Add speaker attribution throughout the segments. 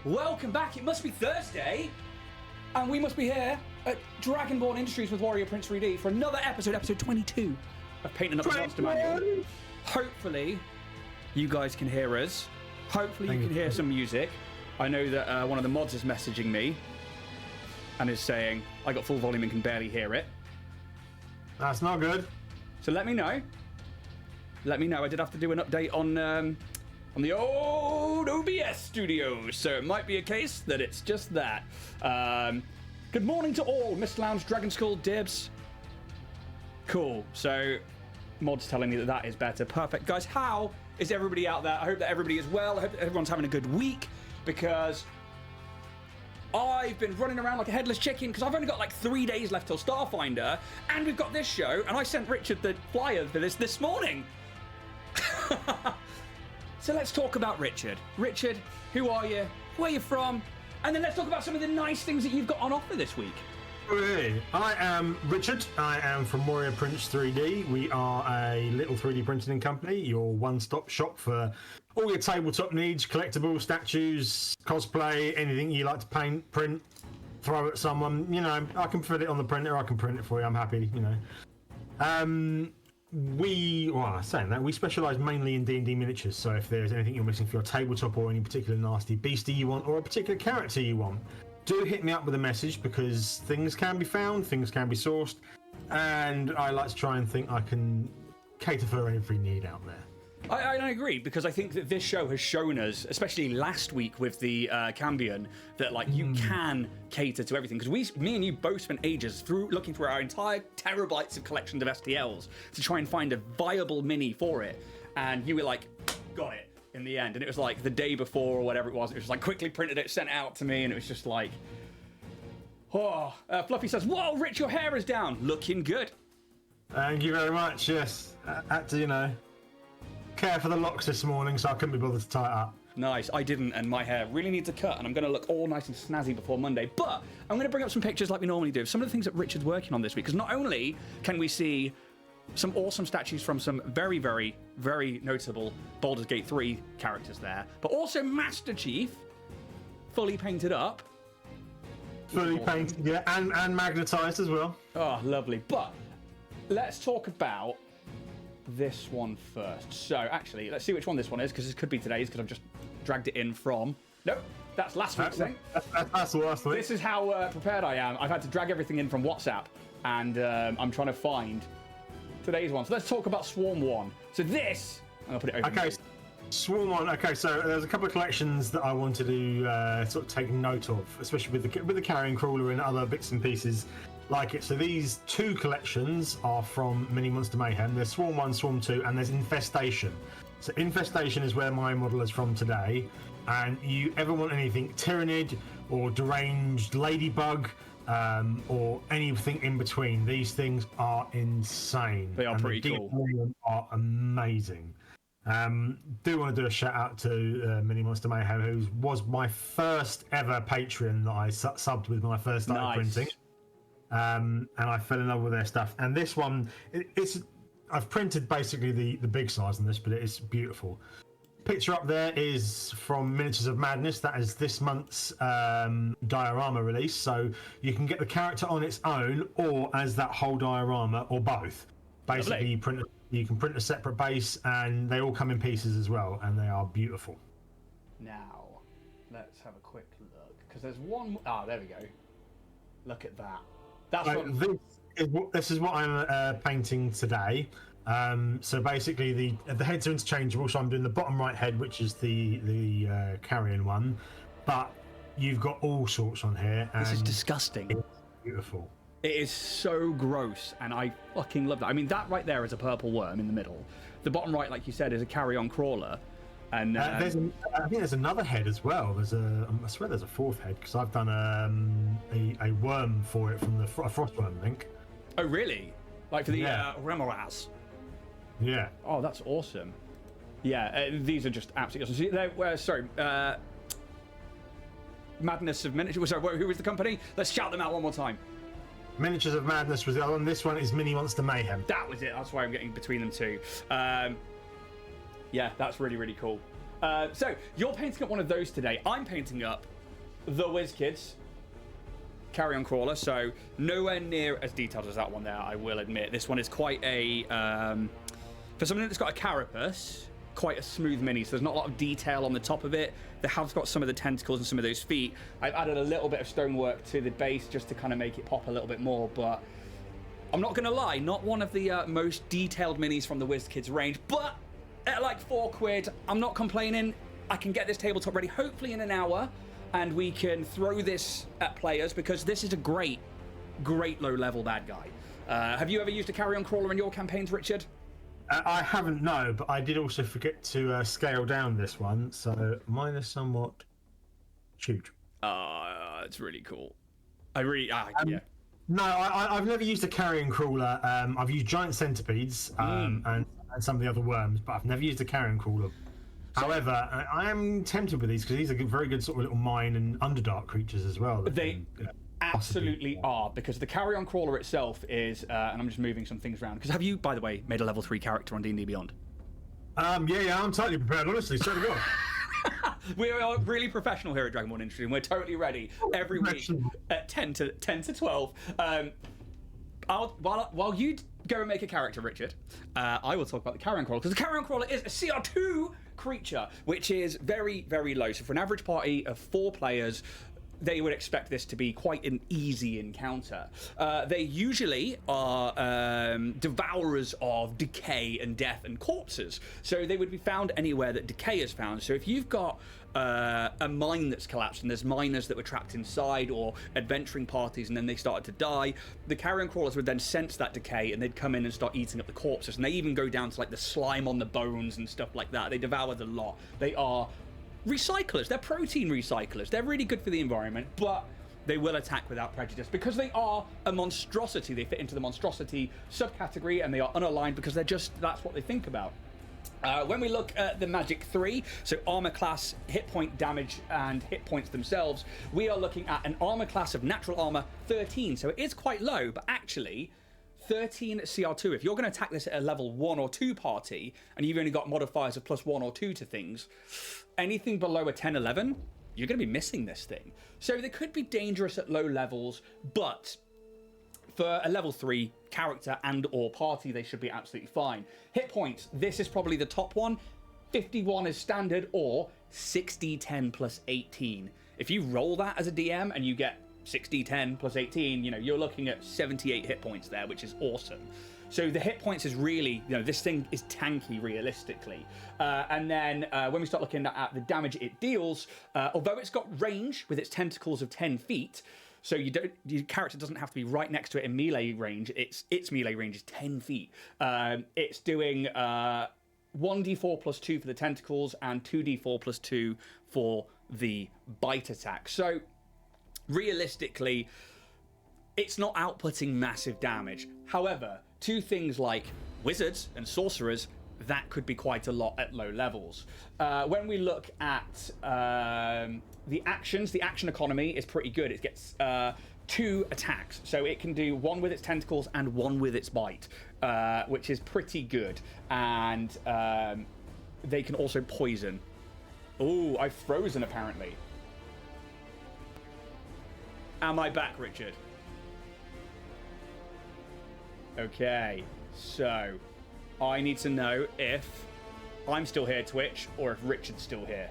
Speaker 1: Hey, welcome back. It must be Thursday, and we must be here at Dragonborn Industries with Warrior Prince 3D for another episode, episode 22 of Painting Up the Monster Manual. Hopefully, you guys can hear us. Hopefully, you can hear some music. I know that one of the mods is messaging me and is saying, I got full volume and can barely hear it.
Speaker 2: That's not good.
Speaker 1: So let me know. Let me know. I did have to do an update on the old OBS studios, so it might be a case that it's just that. Good morning to all. Mist Lounge, Dragon Skull, Dibs. Cool. So, mod's telling me that that is better. Perfect. Guys, how is everybody out there? I hope that everybody is well. I hope that everyone's having a good week, because I've been running around like a headless chicken because I've only got like 3 days left till Starfinder, and we've got this show, and I sent Richard the flyer for this morning. So let's talk about Richard. Richard, who are you? Where are you from? And then let's talk about some of the nice things that you've got on offer this week.
Speaker 2: Hey, I am Richard. I am from Warrior Prince 3D. We are a little 3D printing company, your one-stop shop for all your tabletop needs, collectibles, statues, cosplay, anything you like to paint, print, throw at someone. You know, I can put it on the printer, I can print it for you, I'm happy, you know. We specialise mainly in D&D miniatures, so if there's anything you're missing for your tabletop or any particular nasty beastie you want or a particular character you want, do hit me up with a message, because things can be found, things can be sourced, and I like to try and think I can cater for every need out there.
Speaker 1: I agree, because I think that this show has shown us, especially last week with the Cambion, that like you can cater to everything. Because me and you both spent ages looking through our entire terabytes of collections of STLs to try and find a viable mini for it, and you were like, got it in the end. And it was like the day before or whatever it was just like quickly printed it, sent it out to me, and it was just like, oh. Fluffy says, whoa, Rich, your hair is down, looking good.
Speaker 2: Thank you very much. Yes, I had to, you know, care for the locks this morning, so I couldn't be bothered to tie it up.
Speaker 1: Nice. I didn't, and my hair really needs a cut, and I'm going to look all nice and snazzy before Monday. But I'm going to bring up some pictures like we normally do of some of the things that Richard's working on this week, because not only can we see some awesome statues from some very, very, very notable Baldur's Gate 3 characters there, but also Master Chief, fully painted up.
Speaker 2: Fully painted, yeah, and magnetised as well.
Speaker 1: Oh, lovely. But let's talk about this one first. So actually, let's see which one this one is, because this could be today's, because I've just dragged it in from... Nope, that's last week's thing.
Speaker 2: That's the last week.
Speaker 1: This is how prepared I am. I've had to drag everything in from WhatsApp, and I'm trying to find today's one. So let's talk about Swarm 1. So this... I'm going to put it over.
Speaker 2: Okay, Swarm 1. Okay, so there's a couple of collections that I wanted to sort of take note of, especially with the Carrion Crawler and other bits and pieces like it. So these two collections are from Mini Monster Mayhem. There's Swarm 1, Swarm 2, and there's Infestation. So Infestation is where my model is from today. And you ever want anything Tyrannid or Deranged Ladybug or anything in between, these things are insane.
Speaker 1: They are pretty cool.
Speaker 2: They are amazing. Do want to do a shout out to Mini Monster Mayhem, who was my first ever Patreon that I subbed with when I first started printing. And I fell in love with their stuff. And this one, I've printed basically the big size on this, but it is beautiful. Picture up there is from Miniatures of Madness. That is this month's diorama release. So you can get the character on its own, or as that whole diorama, or both. Basically, you can print a separate base, and they all come in pieces as well, and they are beautiful.
Speaker 1: Now, let's have a quick look, because there's one... there we go. Look at that.
Speaker 2: This is what I'm painting today. So basically, the heads are interchangeable. So I'm doing the bottom right head, which is the Carrion one. But you've got all sorts on here. And
Speaker 1: this is disgusting.
Speaker 2: It's beautiful.
Speaker 1: It is so gross, and I fucking love that. I mean, that right there is a purple worm in the middle. The bottom right, like you said, is a Carrion Crawler. And
Speaker 2: I think there's another head as well. I swear there's a fourth head, because I've done a worm for it from the Frostworm, I think.
Speaker 1: Oh, really? Like for the Remoras?
Speaker 2: Yeah.
Speaker 1: Oh, that's awesome. Yeah, these are just absolutely awesome. Madness of Miniatures. Sorry, who was the company? Let's shout them out one more time.
Speaker 2: Miniatures of Madness was the other one. This one is Mini Monster Mayhem.
Speaker 1: That was it. That's why I'm getting between them two. Yeah, that's really, really cool. So you're painting up one of those today. I'm painting up the WizKids Carrion Crawler, so nowhere near as detailed as that one there, I will admit. This one is quite a, for something that's got a carapace, quite a smooth mini, so there's not a lot of detail on the top of it. They have got some of the tentacles and some of those feet. I've added a little bit of stonework to the base just to kind of make it pop a little bit more, but I'm not going to lie, not one of the most detailed minis from the WizKids range, but at like £4, I'm not complaining. I can get this tabletop ready hopefully in an hour, and we can throw this at players because this is a great low-level bad guy. Have you ever used a Carrion Crawler in your campaigns, Richard?
Speaker 2: I haven't, no, but I did also forget to scale down this one, so mine is somewhat huge.
Speaker 1: It's really cool. Yeah.
Speaker 2: No, I've never used a Carrion Crawler. I've used giant centipedes and some of the other worms, but I've never used a Carrion Crawler. However, I am tempted with these because these are very good sort of little mine and underdark creatures as well.
Speaker 1: They absolutely are, because the Carrion Crawler itself is, and I'm just moving some things around, because have you, by the way, made a level 3 character on D&D Beyond?
Speaker 2: Yeah, I'm totally prepared, honestly, so do I.
Speaker 1: We are really professional here at Dragonborn Industry, and we're totally ready every week at 10 to 12. While you go and make a character, Richard, I will talk about the Carrion Crawler, because the Carrion Crawler is a CR2 creature, which is very, very low. So for an average party of 4 players, they would expect this to be quite an easy encounter. They usually are devourers of decay and death and corpses, so they would be found anywhere that decay is found. So if you've got a mine that's collapsed and there's miners that were trapped inside, or adventuring parties and then they started to die, the Carrion Crawlers would then sense that decay and they'd come in and start eating up the corpses, and they even go down to like the slime on the bones and stuff like that. They devour the lot. They are recyclers. They're protein recyclers. They're really good for the environment, but they will attack without prejudice because they are a monstrosity. They fit into the monstrosity subcategory, and they are unaligned because that's what they think about. When we look at the Magic 3, so armor class, hit point damage, and hit points themselves, we are looking at an armor class of natural armor 13. So it is quite low, but actually 13 CR2. If you're going to attack this at a level 1 or 2 party, and you've only got modifiers of +1 or 2 to things, anything below a 10, 11, you're going to be missing this thing. So they could be dangerous at low levels, but for a level 3 character and or party, they should be absolutely fine. Hit points, this is probably the top one. 51 is standard, or 60-10 plus 18. If you roll that as a DM and you get 60-10 plus 18, you're looking at 78 hit points there, which is awesome. So the hit points is really, this thing is tanky realistically. And then when we start looking at the damage it deals, although it's got range with its tentacles of 10 feet, so your character doesn't have to be right next to it in melee range. Its melee range is 10 feet. It's doing 1d4 plus 2 for the tentacles and 2d4 plus 2 for the bite attack. So realistically, it's not outputting massive damage. However, to things like wizards and sorcerers, that could be quite a lot at low levels. When we look at the actions, the action economy is pretty good. It gets 2 attacks, so it can do 1 with its tentacles and 1 with its bite, which is pretty good. And they can also poison. Oh, I've frozen apparently. Am I back, Richard? Okay, so I need to know if I'm still here, Twitch, or if Richard's still here.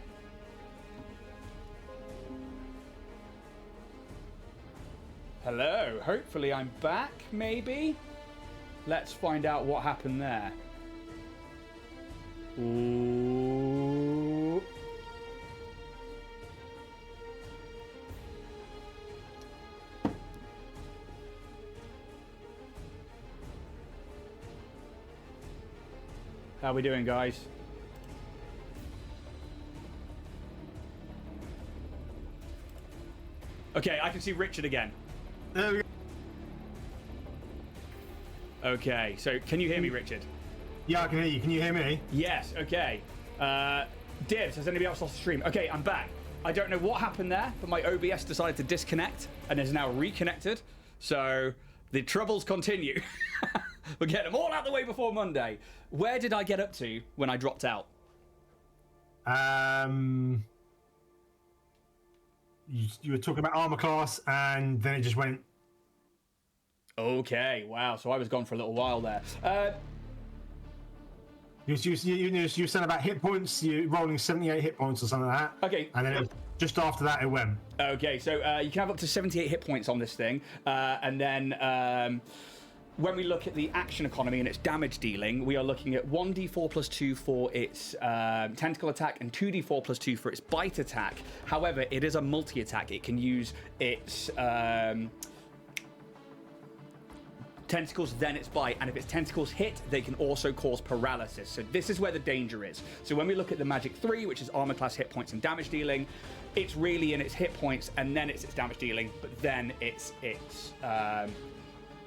Speaker 1: Hello, hopefully I'm back, maybe? Let's find out what happened there. Ooh. How we doing, guys? Okay, I can see Richard again.
Speaker 2: There we go.
Speaker 1: Okay, so can you hear me, Richard?
Speaker 2: Yeah, I can hear you. Can you hear me?
Speaker 1: Yes, okay. Dibs, has anybody else lost the stream? Okay, I'm back. I don't know what happened there, but my OBS decided to disconnect and is now reconnected. So the troubles continue. We'll get them all out the way before Monday. Where did I get up to when I dropped out?
Speaker 2: You were talking about armor class, and then it just went.
Speaker 1: Okay, wow. So I was gone for a little while there.
Speaker 2: You said about hit points. You're rolling 78 hit points or something like that.
Speaker 1: Okay.
Speaker 2: And then just after that, it went.
Speaker 1: Okay, so you can have up to 78 hit points on this thing, and then when we look at the action economy and its damage dealing, we are looking at 1d4 plus 2 for its tentacle attack and 2d4 plus 2 for its bite attack. However, it is a multi-attack. It can use its tentacles, then its bite, and if its tentacles hit, they can also cause paralysis. So this is where the danger is. So when we look at the Magic 3, which is armor class, hit points, and damage dealing, it's really in its hit points, and then it's its damage dealing, but then it's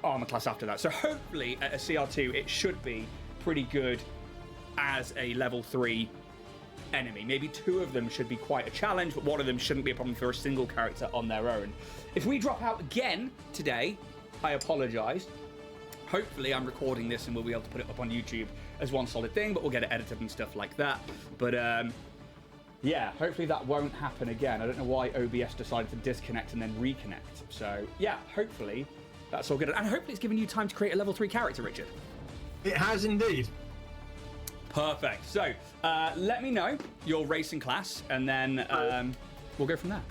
Speaker 1: armor class after that. So hopefully at a CR2 it should be pretty good as a level 3 enemy. Maybe 2 of them should be quite a challenge, but 1 of them shouldn't be a problem for a single character on their own. If we drop out again today, I apologize. Hopefully I'm recording this and we'll be able to put it up on YouTube as one solid thing, but we'll get it edited and stuff like that. But yeah, hopefully that won't happen again. I don't know why OBS decided to disconnect and then reconnect. So yeah, hopefully that's all good. And hopefully it's given you time to create a level 3 character, Richard.
Speaker 2: It has indeed.
Speaker 1: Perfect. So let me know your racing class, and then we'll go from there.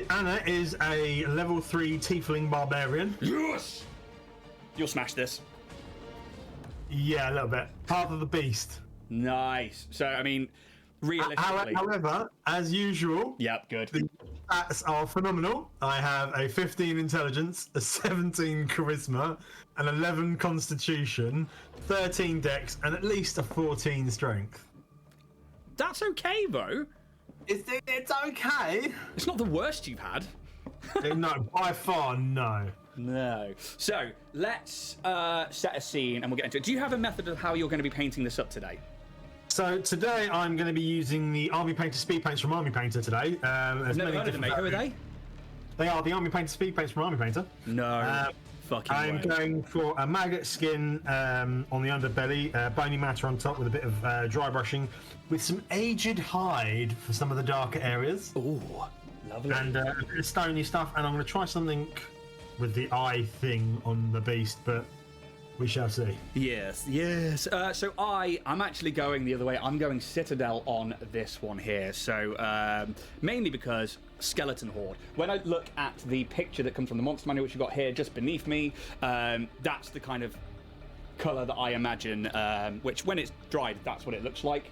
Speaker 2: Anna is a level 3 tiefling barbarian.
Speaker 1: Yes! You'll smash this.
Speaker 2: Yeah, a little bit. Part of the beast.
Speaker 1: Nice. So, I mean, realistically...
Speaker 2: However, as usual...
Speaker 1: Yep, good.
Speaker 2: The stats are phenomenal. I have a 15 intelligence, a 17 charisma, an 11 constitution, 13 dex, and at least a 14 strength.
Speaker 1: That's okay, though.
Speaker 2: It's okay.
Speaker 1: It's not the worst you've had.
Speaker 2: No, by far, no.
Speaker 1: No. So, let's set a scene and we'll get into it. Do you have a method of how you're going to be painting this up today?
Speaker 2: So today I'm going to be using the Army Painter speed paints from Army Painter today.
Speaker 1: I've never heard of them, mate. Who are they?
Speaker 2: They are the Army Painter speed paints from Army Painter.
Speaker 1: No. Fucking
Speaker 2: I'm going for a maggot skin on the underbelly, bony matter on top with a bit of dry brushing, with some aged hide for some of the darker areas.
Speaker 1: Ooh, lovely.
Speaker 2: And a bit of stony stuff, and I'm going to try something with the eye thing on the beast, but we shall see.
Speaker 1: Yes. So I'm actually going the other way. I'm going Citadel on this one here. So mainly because skeleton horde. When I look at the picture that comes from the monster manual, which you got here just beneath me, that's the kind of color that I imagine, which when it's dried, that's what it looks like.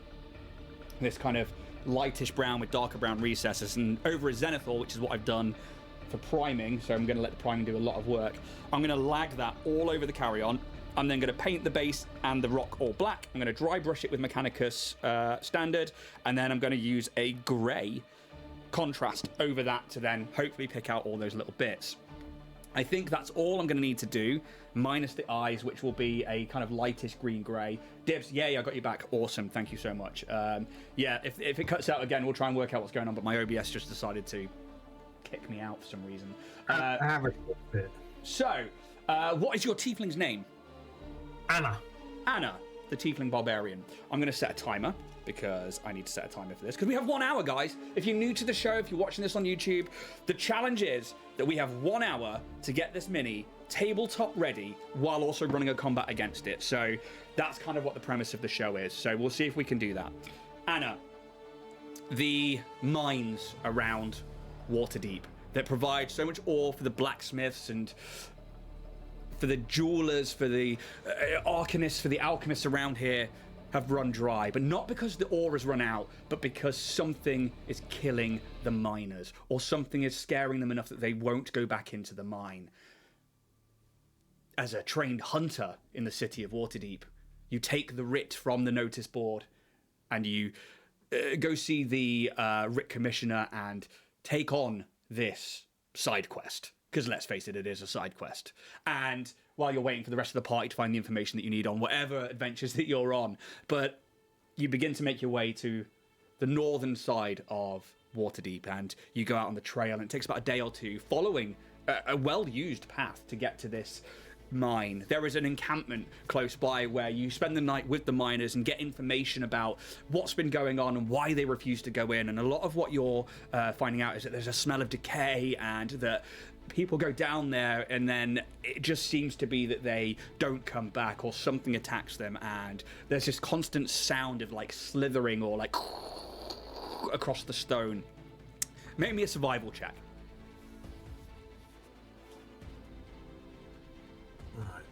Speaker 1: This kind of lightish brown with darker brown recesses. And over a Zenithal, which is what I've done for priming, so I'm going to let the priming do a lot of work. I'm going to lag that all over the Carrion. I'm then going to paint the base and the rock all black. I'm going to dry brush it with Mechanicus standard, and then I'm going to use a grey contrast over that to then hopefully pick out all those little bits. I think that's all I'm going to need to do, minus the eyes, which will be a kind of lightish green-grey. Dibs, yay, I got you back. Awesome, thank you so much. Yeah, if it cuts out again, we'll try and work out what's going on, but my OBS just decided to kick me out for some reason.
Speaker 2: I have a bit.
Speaker 1: So, what is your tiefling's name?
Speaker 2: Anna,
Speaker 1: the tiefling barbarian. I'm going to set a timer because I need to set a timer for this because we have 1 hour, guys. If you're new to the show, if you're watching this on YouTube, the challenge is that we have 1 hour to get this mini tabletop ready while also running a combat against it. So that's kind of what the premise of the show is. So we'll see if we can do that. Anna, the mines around Waterdeep that provide so much ore for the blacksmiths and for the jewelers, for the arcanists, for the alchemists around here have run dry. But not because the ore has run out, but because something is killing the miners, or something is scaring them enough that they won't go back into the mine. As a trained hunter in the city of Waterdeep, you take the writ from the notice board and you go see the writ commissioner and take on this side quest. Because let's face it, it is a side quest. And while you're waiting for the rest of the party to find the information that you need on whatever adventures that you're on, but you begin to make your way to the northern side of Waterdeep, and you go out on the trail, and it takes about a day or two following a well-used path to get to this mine. There is an encampment close by where you spend the night with the miners and get information about what's been going on and why they refuse to go in. And a lot of what you're finding out is that there's a smell of decay, and that people go down there and then it just seems to be that they don't come back, or something attacks them, and there's this constant sound of like slithering or like across the stone. Make me a survival check.
Speaker 2: Right.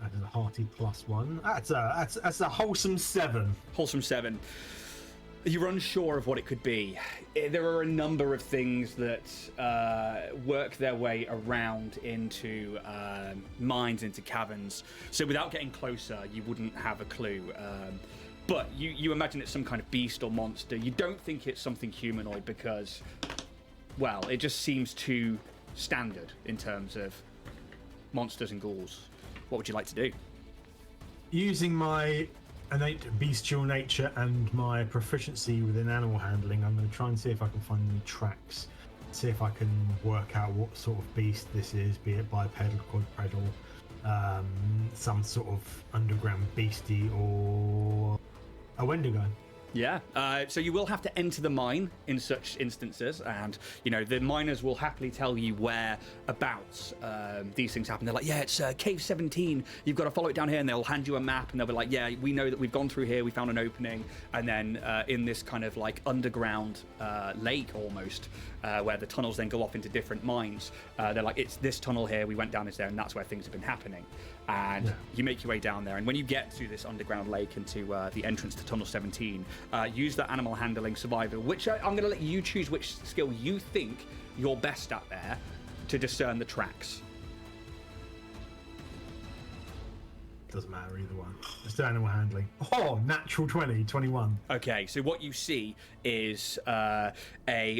Speaker 2: That is a hearty +1. That's a wholesome 7.
Speaker 1: Wholesome 7. You're unsure of what it could be. There are a number of things that work their way around into mines, into caverns. So without getting closer, you wouldn't have a clue. But you imagine it's some kind of beast or monster. You don't think it's something humanoid because, well, it just seems too standard in terms of monsters and ghouls. What would you like to do?
Speaker 2: Using my innate bestial nature and my proficiency within animal handling, I'm going to try and see if I can find any tracks. See if I can work out what sort of beast this is, be it bipedal, quadrupedal, some sort of underground beastie, or a Wendigo.
Speaker 1: Yeah, so you will have to enter the mine in such instances, and you know the miners will happily tell you whereabouts these things happen. They're like, yeah, it's cave 17, you've got to follow it down here, and they'll hand you a map and they'll be like, yeah, we know that we've gone through here, we found an opening, and then in this kind of like underground lake almost, where the tunnels then go off into different mines, they're like, it's this tunnel here, we went down this there, and that's where things have been happening. And you make your way down there, and when you get to this underground lake and to the entrance to tunnel 17, use that animal handling survival, which I'm going to let you choose which skill you think you're best at there to discern the tracks.
Speaker 2: Doesn't matter either one. Let's do animal handling. Oh, natural 20, 21.
Speaker 1: Okay, so what you see is a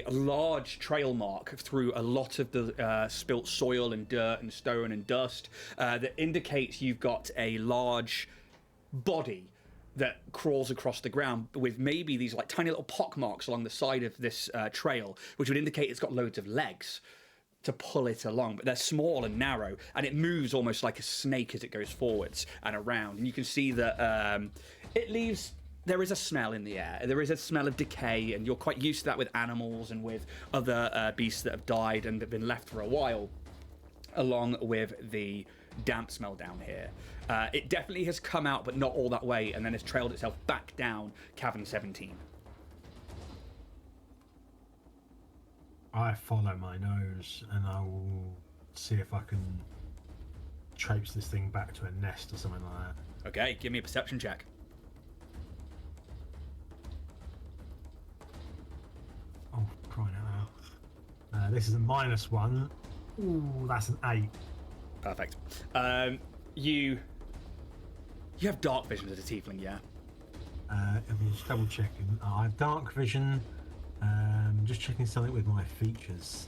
Speaker 1: large trail mark through a lot of the spilt soil and dirt and stone and dust that indicates you've got a large body that crawls across the ground with maybe these like tiny little pock marks along the side of this trail, which would indicate it's got loads of legs to pull it along, but they're small and narrow, and it moves almost like a snake as it goes forwards and around. And you can see that there is a smell in the air. There is a smell of decay, and you're quite used to that with animals and with other beasts that have died and have been left for a while, along with the damp smell down here. It definitely has come out, but not all that way, and then has trailed itself back down cavern 17.
Speaker 2: I follow my nose, and I will see if I can traipse this thing back to a nest or something like that.
Speaker 1: Okay, give me a perception check.
Speaker 2: Oh, crying out loud. This is a -1. Ooh, that's an 8.
Speaker 1: Perfect. You have dark vision as a tiefling, yeah?
Speaker 2: I'm just double checking. I have dark vision. Just checking something with my features.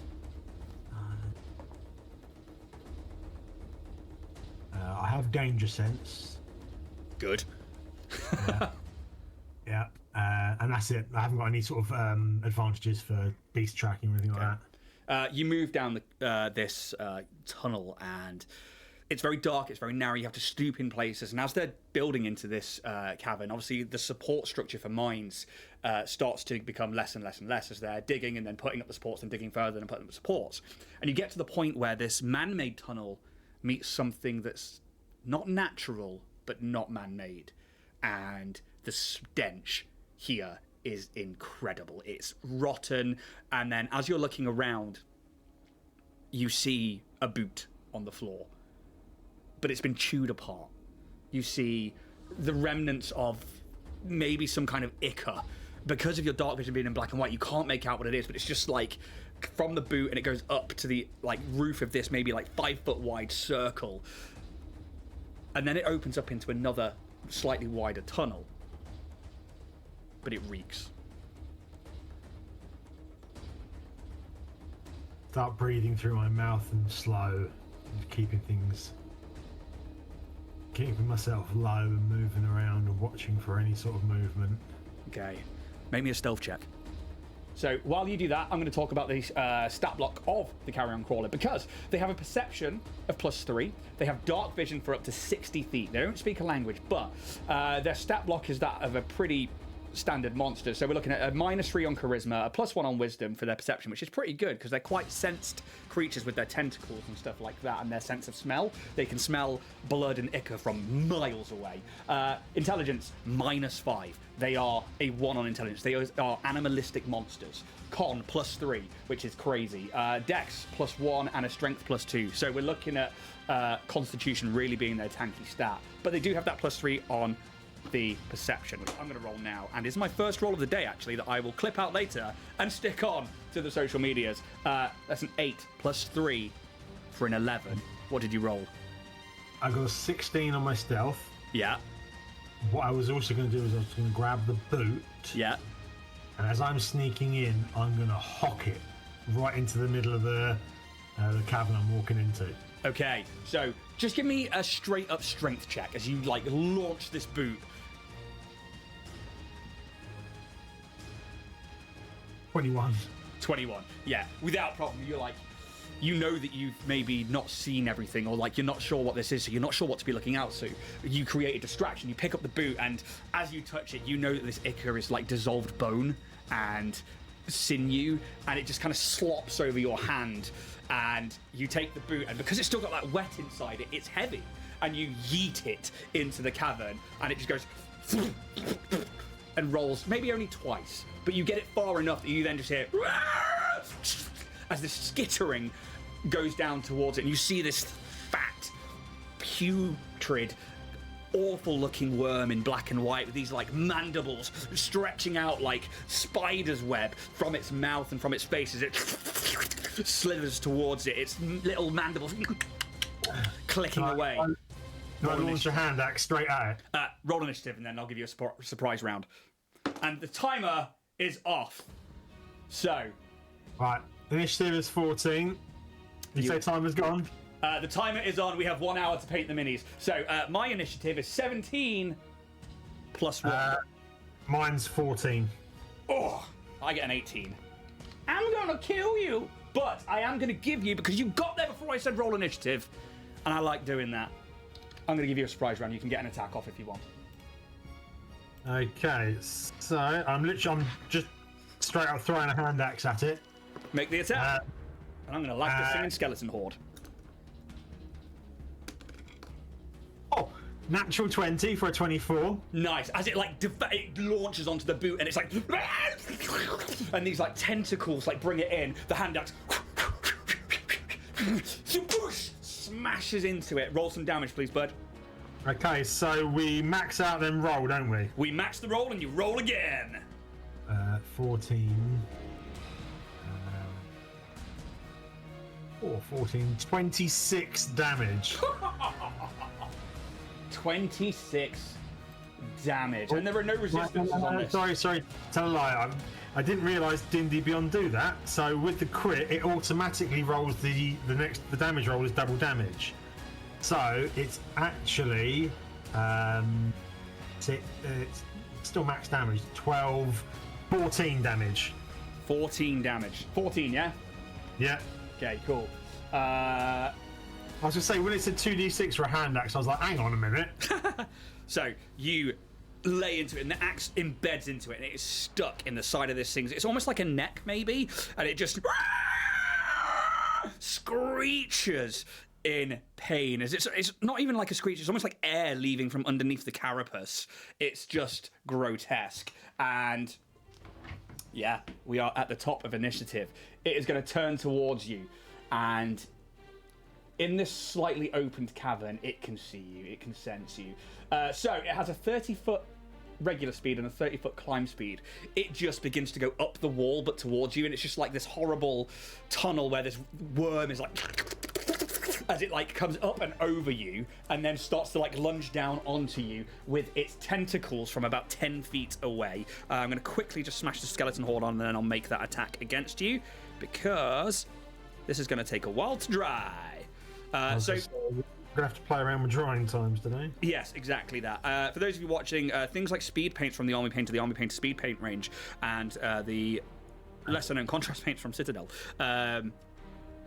Speaker 2: I have danger sense.
Speaker 1: Good.
Speaker 2: Yeah. And that's it. I haven't got any sort of advantages for beast tracking or anything like that.
Speaker 1: You move down this tunnel, and it's very dark, it's very narrow, you have to stoop in places, and as they're building into this cavern, obviously the support structure for mines starts to become less and less and less as they're digging and then putting up the supports and digging further and putting up the supports. And you get to the point where this man-made tunnel meets something that's not natural, but not man-made. And the stench here is incredible. It's rotten, and then as you're looking around, you see a boot on the floor, but it's been chewed apart. You see the remnants of maybe some kind of ichor. Because of your dark vision being in black and white, you can't make out what it is, but it's just like from the boot, and it goes up to the like roof of this maybe like 5 foot wide circle, and then it opens up into another slightly wider tunnel, but it reeks.
Speaker 2: Start breathing through my mouth and slow, and keeping myself low and moving around and watching for any sort of movement.
Speaker 1: Okay, make me a stealth check. So while you do that, I'm going to talk about the stat block of the Carrion Crawler, because they have a perception of +3. They have dark vision for up to 60 feet. They don't speak a language, but their stat block is that of a pretty standard monster. So we're looking at a -3 on charisma, a +1 on wisdom for their perception, which is pretty good because they're quite sensed creatures with their tentacles and stuff like that, and their sense of smell. They can smell blood and ichor from miles away. Intelligence -5. They are a 1 on intelligence. They are animalistic monsters. Con +3, which is crazy. Dex +1 and a strength +2. So we're looking at Constitution really being their tanky stat, but they do have that +3 on the perception, which I'm going to roll now, and is my first roll of the day, actually, that I will clip out later and stick on to the social medias. That's an 8 +3 for an 11. What did you roll?
Speaker 2: I got a 16 on my stealth.
Speaker 1: Yeah.
Speaker 2: What I was also going to do is I was going to grab the boot.
Speaker 1: Yeah.
Speaker 2: And as I'm sneaking in, I'm going to hock it right into the middle of the cavern I'm walking into.
Speaker 1: Okay, so just give me a straight up strength check as you like launch this boot. 21. Yeah, without problem. You're like, you know that you've maybe not seen everything, or like you're not sure what this is, so you're not sure what to be looking out. So you create a distraction. You pick up the boot, and as you touch it, you know that this ichor is like dissolved bone and sinew, and it just kind of slops over your hand. And you take the boot, and because it's still got that wet inside it, it's heavy. And you yeet it into the cavern, and it just goes and rolls, maybe only twice, but you get it far enough that you then just hear as the skittering goes down towards it, and you see this fat, putrid, awful-looking worm in black and white with these like mandibles stretching out like spider's web from its mouth and from its face as it slithers towards it. Its little mandibles clicking away.
Speaker 2: Do I launch a hand axe straight at it?
Speaker 1: Roll initiative, and then I'll give you a surprise round. And the timer is off. So,
Speaker 2: right, initiative is 14. You say timer's gone?
Speaker 1: The timer is on. We have 1 hour to paint the minis. So my initiative is 17 +1.
Speaker 2: Mine's 14.
Speaker 1: Oh, I get an 18. I'm gonna kill you, but I am gonna give you, because you got there before I said roll initiative, and I like doing that. I'm gonna give you a surprise round. You can get an attack off if you want.
Speaker 2: Okay, so I'm just straight up throwing a hand axe at it.
Speaker 1: Make the attack, and I'm gonna like the singing skeleton horde.
Speaker 2: Oh, natural 20 for a 24.
Speaker 1: Nice. As it like it launches onto the boot, and it's like, and these like tentacles like bring it in. The hand axe smashes into it. Roll some damage, please, bud.
Speaker 2: Okay, so we max out then roll, don't we?
Speaker 1: We max the roll, and you roll again.
Speaker 2: 14. 14. 26 damage.
Speaker 1: 26 damage, and there are no resistances on this.
Speaker 2: Sorry, tell a lie. I didn't realise D&D Beyond do that. So with the crit, it automatically rolls the damage roll is double damage. So it's actually it's still max damage. 14 damage.
Speaker 1: 14 damage. 14, yeah.
Speaker 2: Yeah.
Speaker 1: Okay, cool.
Speaker 2: I was gonna say, when it said 2d6 for a hand axe, I was like, hang on a minute.
Speaker 1: So you lay into it, and the axe embeds into it, and it is stuck in the side of this thing. It's almost like a neck, maybe, and it just screeches in pain. As it's not even like a screech, it's almost like air leaving from underneath the carapace. It's just grotesque. And yeah, we are at the top of initiative. It is going to turn towards you, and in this slightly opened cavern, it can see you, it can sense you. So it has a 30-foot regular speed and a 30-foot climb speed. It just begins to go up the wall, but towards you, and it's just like this horrible tunnel where this worm is like, as it like comes up and over you, and then starts to like lunge down onto you with its tentacles from about 10 feet away. I'm going to quickly just smash the skeleton horde on, and then I'll make that attack against you, because this is going to take a while to dry. So
Speaker 2: we're gonna have to play around with drying times today.
Speaker 1: Yes, exactly that. For those of you watching, things like speed paints from the army paint to speed paint range, and the lesser known contrast paints from Citadel.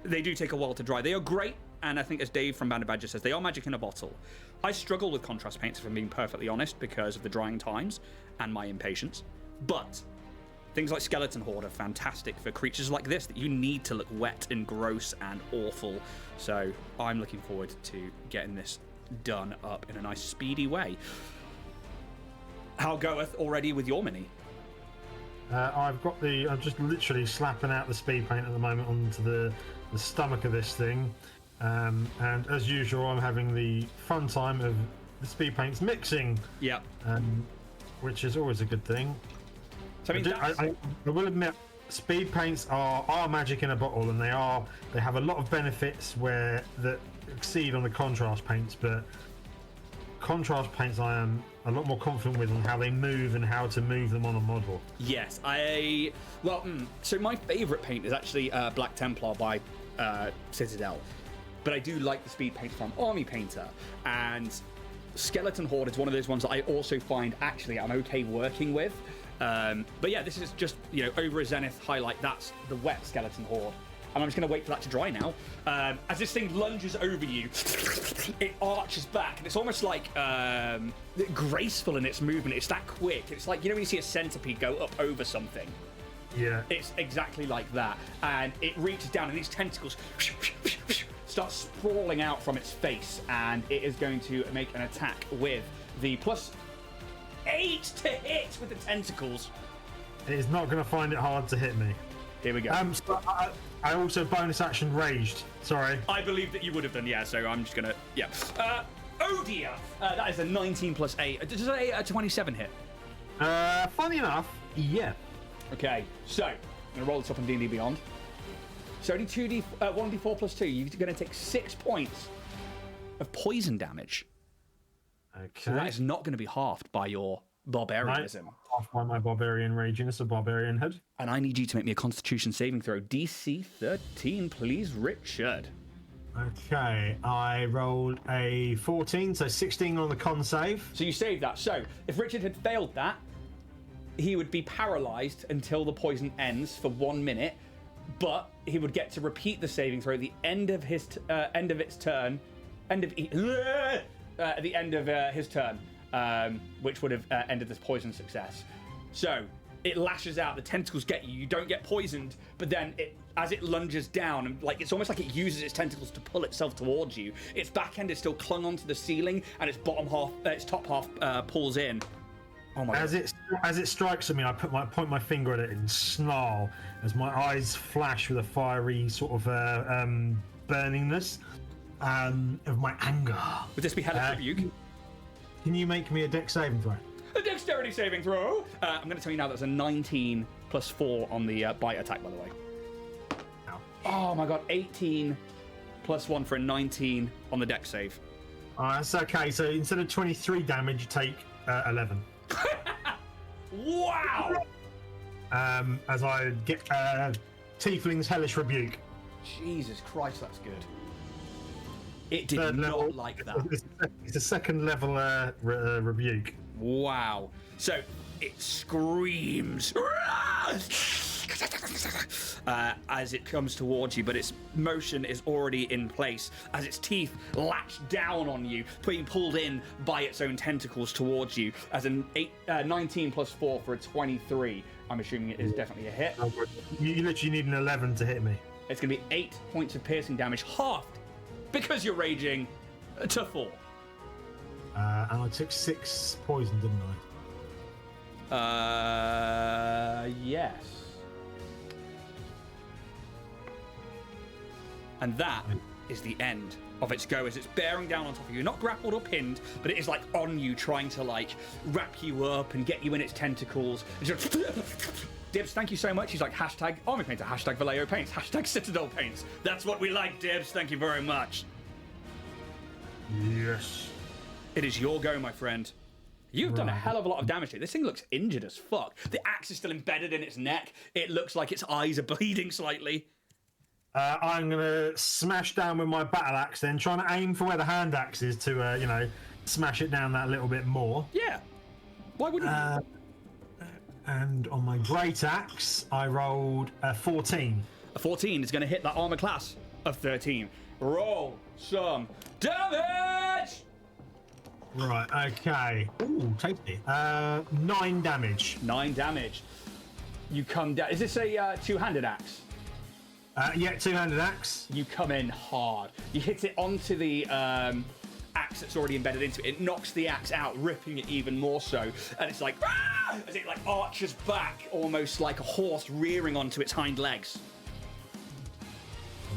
Speaker 1: They do take a while to dry. They are great, and I think as Dave from Banded Badger says, they are magic in a bottle. I struggle with contrast paints, if I'm being perfectly honest, because of the drying times and my impatience. But things like Skeleton Horde are fantastic for creatures like this that you need to look wet and gross and awful. So I'm looking forward to getting this done up in a nice speedy way. How goeth already with your mini?
Speaker 2: I'm just literally slapping out the speed paint at the moment onto the stomach of this thing. And as usual, I'm having the fun time of the speed paints mixing.
Speaker 1: Yeah.
Speaker 2: Which is always a good thing.
Speaker 1: So I mean,
Speaker 2: I will admit, speed paints are magic in a bottle, and they have a lot of benefits that exceed on the contrast paints. But contrast paints, I am a lot more confident with on how they move and how to move them on a model.
Speaker 1: Yes, so my favourite paint is actually Black Templar by Citadel, but I do like the speed paint from Army Painter, and Skeleton Horde is one of those ones that I also find actually I'm okay working with. But yeah, this is just, over a Zenith highlight, that's the wet Skeleton Horde. And I'm just going to wait for that to dry now. As this thing lunges over you, it arches back, and it's almost like graceful in its movement. It's that quick. It's like, when you see a centipede go up over something.
Speaker 2: Yeah.
Speaker 1: It's exactly like that. And it reaches down, and these tentacles start sprawling out from its face, and it is going to make an attack with the +8 to hit with the tentacles.
Speaker 2: It is not going to find it hard to hit me.
Speaker 1: Here we go.
Speaker 2: So I also bonus action raged. Sorry.
Speaker 1: I believe that you would have done, yeah, so I'm just going to, yeah. Oh dear. That is a 19 + 8. Does a 27 hit?
Speaker 2: Funny enough, yeah.
Speaker 1: Okay, so I'm going to roll this up on D&D Beyond. So only 1d4 + 2. You're going to take 6 points of poison damage.
Speaker 2: Okay.
Speaker 1: So that is not going to be halved by your barbarianism.
Speaker 2: Half by my barbarian raginess, a barbarian head.
Speaker 1: And I need you to make me a Constitution saving throw. DC 13, please, Richard.
Speaker 2: Okay, I rolled a 14, so 16 on the con save.
Speaker 1: So you saved that. So if Richard had failed that, he would be paralyzed until the poison ends for 1 minute, but he would get to repeat the saving throw at the end of his at the end of his turn, which would have ended this poison success. So it lashes out, the tentacles get you, you don't get poisoned, but then as it lunges down, and it's almost like it uses its tentacles to pull itself towards you. Its back end is still clung onto the ceiling, and its top half pulls in. Oh my God.
Speaker 2: As it strikes at me, I point my finger at it and snarl as my eyes flash with a fiery sort of burningness of my anger.
Speaker 1: Would this be Hellish Rebuke?
Speaker 2: Can you make me a dex saving throw?
Speaker 1: A dexterity saving throw! I'm going to tell you now that's a 19 + 4 on the bite attack, by the way.
Speaker 2: Ow.
Speaker 1: Oh my God, 18 + 1 for a 19 on the dex save.
Speaker 2: That's okay. So instead of 23 damage, you take 11.
Speaker 1: Wow!
Speaker 2: As I get Tiefling's Hellish Rebuke.
Speaker 1: Jesus Christ, that's good. It did not like that.
Speaker 2: It's a second level rebuke.
Speaker 1: Wow. So it screams as it comes towards you, but its motion is already in place as its teeth latch down on you, being pulled in by its own tentacles towards you. As an 19 + 4 for a 23. I'm assuming it is definitely a hit.
Speaker 2: You literally need an 11 to hit me.
Speaker 1: It's going to be 8 points of piercing damage, halved because you're raging, to 4.
Speaker 2: And I took 6 poison, didn't
Speaker 1: I? Yes. And that is the end of its go as it's bearing down on top of you. Not grappled or pinned, but it is on you, trying to wrap you up and get you in its tentacles. Dibs, thank you so much. He's like, hashtag Army Painter, hashtag Vallejo Paints, hashtag Citadel Paints. That's what we like, Dibs. Thank you very much.
Speaker 2: Yes.
Speaker 1: It is your go, my friend. You've done a hell of a lot of damage here. This thing looks injured as fuck. The axe is still embedded in its neck. It looks like its eyes are bleeding slightly.
Speaker 2: I'm going to smash down with my battle axe then, trying to aim for where the hand axe is to, smash it down that little bit more.
Speaker 1: Yeah. Why wouldn't you?
Speaker 2: And on my great axe, I rolled a 14.
Speaker 1: A 14 is going to hit that armor class of 13. Roll some damage!
Speaker 2: Right, okay. Ooh, tasty. 9 damage.
Speaker 1: 9 damage. You come down. Is this a two-handed axe?
Speaker 2: Yeah, two-handed axe.
Speaker 1: You come in hard. You hit it onto the axe that's already embedded into it. It knocks the axe out, ripping it even more so. And it's like, ah! As it like arches back, almost like a horse rearing onto its hind legs.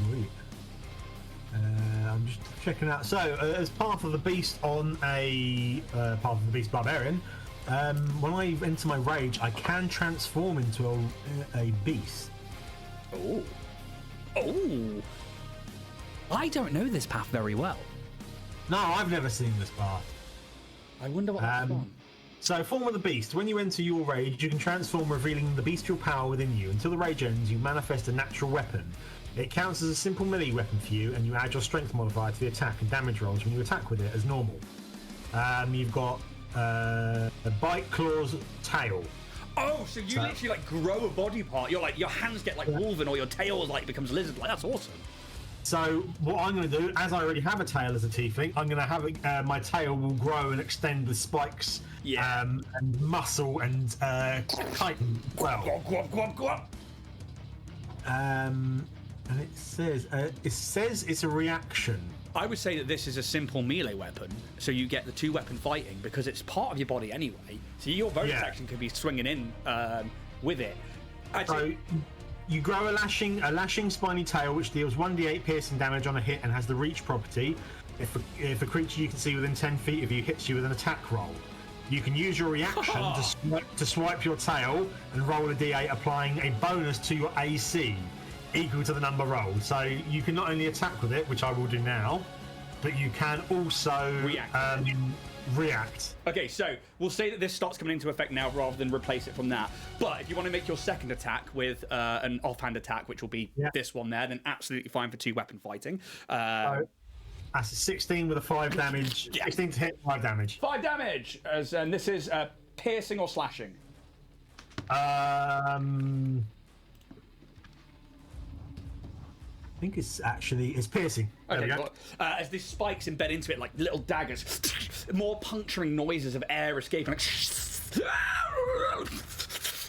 Speaker 2: Sweet. I'm just checking out. So, as part of the beast on a part of the beast barbarian, when I enter my rage, I can transform into a beast.
Speaker 1: Oh. Oh. I don't know this path very well.
Speaker 2: No, I've never seen this path.
Speaker 1: I wonder what that's from.
Speaker 2: So, form of the beast. When you enter your rage, you can transform, revealing the bestial power within you. Until the rage ends, you manifest a natural weapon. It counts as a simple melee weapon for you, and you add your strength modifier to the attack and damage rolls when you attack with it as normal. You've got a bite, claws, tail.
Speaker 1: Oh, so you literally like grow a body part. You're like your hands get like wolven, or your tail like becomes lizard. Like that's awesome.
Speaker 2: So what I'm going to do, as I already have a tail as a tiefling, I'm going to have my tail will grow and extend with spikes, and muscle and chitin. Well, and it says it's a reaction.
Speaker 1: I would say that this is a simple melee weapon, so you get the two-weapon fighting because it's part of your body anyway. So your bonus action could be swinging in with it.
Speaker 2: So you grow a lashing spiny tail which deals 1d8 piercing damage on a hit and has the reach property. If a creature you can see within 10 feet of you hits you with an attack roll, you can use your reaction to swipe your tail and roll a d8, applying a bonus to your AC equal to the number rolled. So you can not only attack with it, which I will do now, but you can also react.
Speaker 1: Okay, so we'll say that this starts coming into effect now rather than replace it from that. But if you want to make your second attack with an offhand attack, which will be this one there, then absolutely fine for two-weapon fighting.
Speaker 2: That's a 16 with a 5 damage. 16 to hit, 5 damage.
Speaker 1: 5 damage! And this is piercing or slashing?
Speaker 2: I think it's piercing. There we go.
Speaker 1: As these spikes embed into it like little daggers, more puncturing noises of air escaping.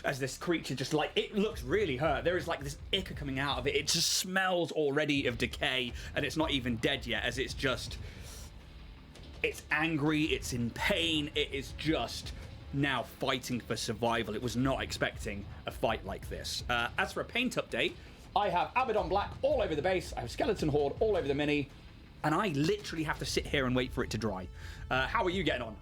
Speaker 1: As this creature just like, it looks really hurt. There is like this ichor coming out of it. It just smells already of decay, and it's not even dead yet, as it's angry, it's in pain, it is just now fighting for survival. It was not expecting a fight like this. As for a paint update, I have Abaddon Black all over the base, I have Skeleton Horde all over the mini, and I literally have to sit here and wait for it to dry. How are you getting on?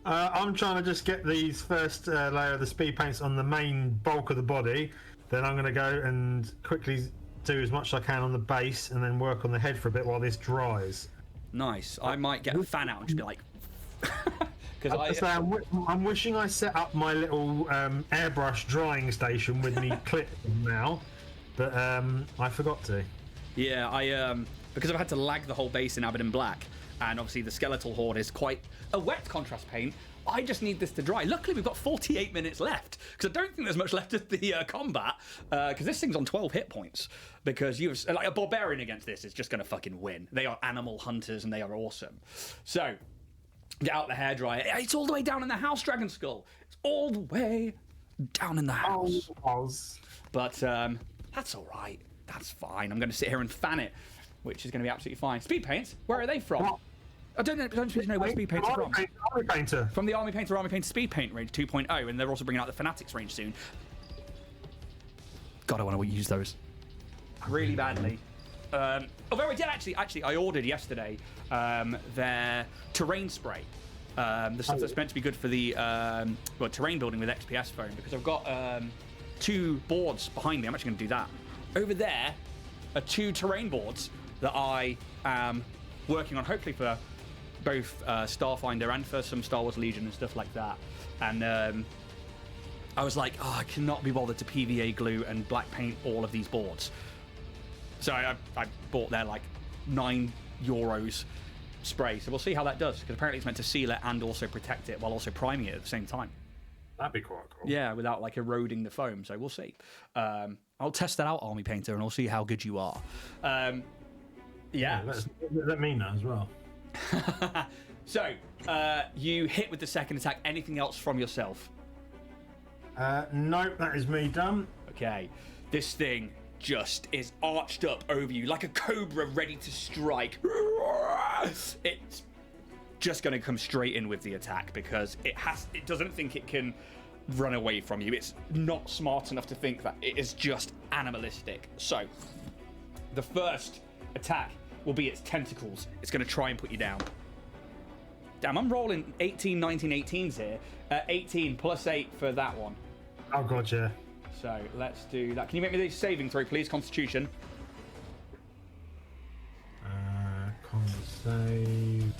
Speaker 2: I'm trying to just get these first layer of the speed paints on the main bulk of the body. Then I'm going to go and quickly do as much as I can on the base and then work on the head for a bit while this dries.
Speaker 1: Nice. I might get a fan out and just be like...
Speaker 2: I'm wishing I set up my little airbrush drying station with me clip now, but I forgot to.
Speaker 1: Yeah, because I've had to lag the whole base in Abaddon Black, and obviously the Skeletal Horde is quite a wet contrast paint. I just need this to dry. Luckily, we've got 48 minutes left, because I don't think there's much left of the combat, because this thing's on 12 hit points. Because you've like a barbarian against this is just going to fucking win. They are animal hunters, and they are awesome. So, get out the hairdryer. It's all the way down in the house, Dragon Skull. It's all the way down in the house. But that's all right. That's fine. I'm going to sit here and fan it, which is going to be absolutely fine. Speed paints, where are they from? I don't know where speed paints are from.
Speaker 2: Army Painter.
Speaker 1: From the Army Painter Speed Paint range 2.0, and they're also bringing out the Fanatics range soon. God, I want to use those really badly. Although I did actually, I ordered yesterday their terrain spray. The stuff that's meant to be good for the terrain building with XPS foam, because I've got 2 boards behind me. I'm actually going to do that. Over there are 2 terrain boards that I am working on, hopefully for both Starfinder and for some Star Wars Legion and stuff like that. And I was like, I cannot be bothered to PVA glue and black paint all of these boards. So I bought their like €9 spray. So we'll see how that does, because apparently it's meant to seal it and also protect it while also priming it at the same time.
Speaker 2: That'd be quite cool.
Speaker 1: Yeah, without like eroding the foam. So we'll see. I'll test that out, Army Painter, and I'll see how good you are. Yeah.
Speaker 2: Let me know as well.
Speaker 1: So, you hit with the second attack. Anything else from yourself?
Speaker 2: Nope, that is me done.
Speaker 1: Okay. This thing just is arched up over you like a cobra ready to strike. It's just going to come straight in with the attack because it doesn't think it can run away from you. It's not smart enough to think that. It is just animalistic. So, the first attack will be its tentacles. It's going to try and put you down. Damn, I'm rolling 18, 19, 18s here. 18 plus 8 for that one.
Speaker 2: Oh, God, yeah.
Speaker 1: So let's do that. Can you make me the saving throw, please? Constitution.
Speaker 2: Con save.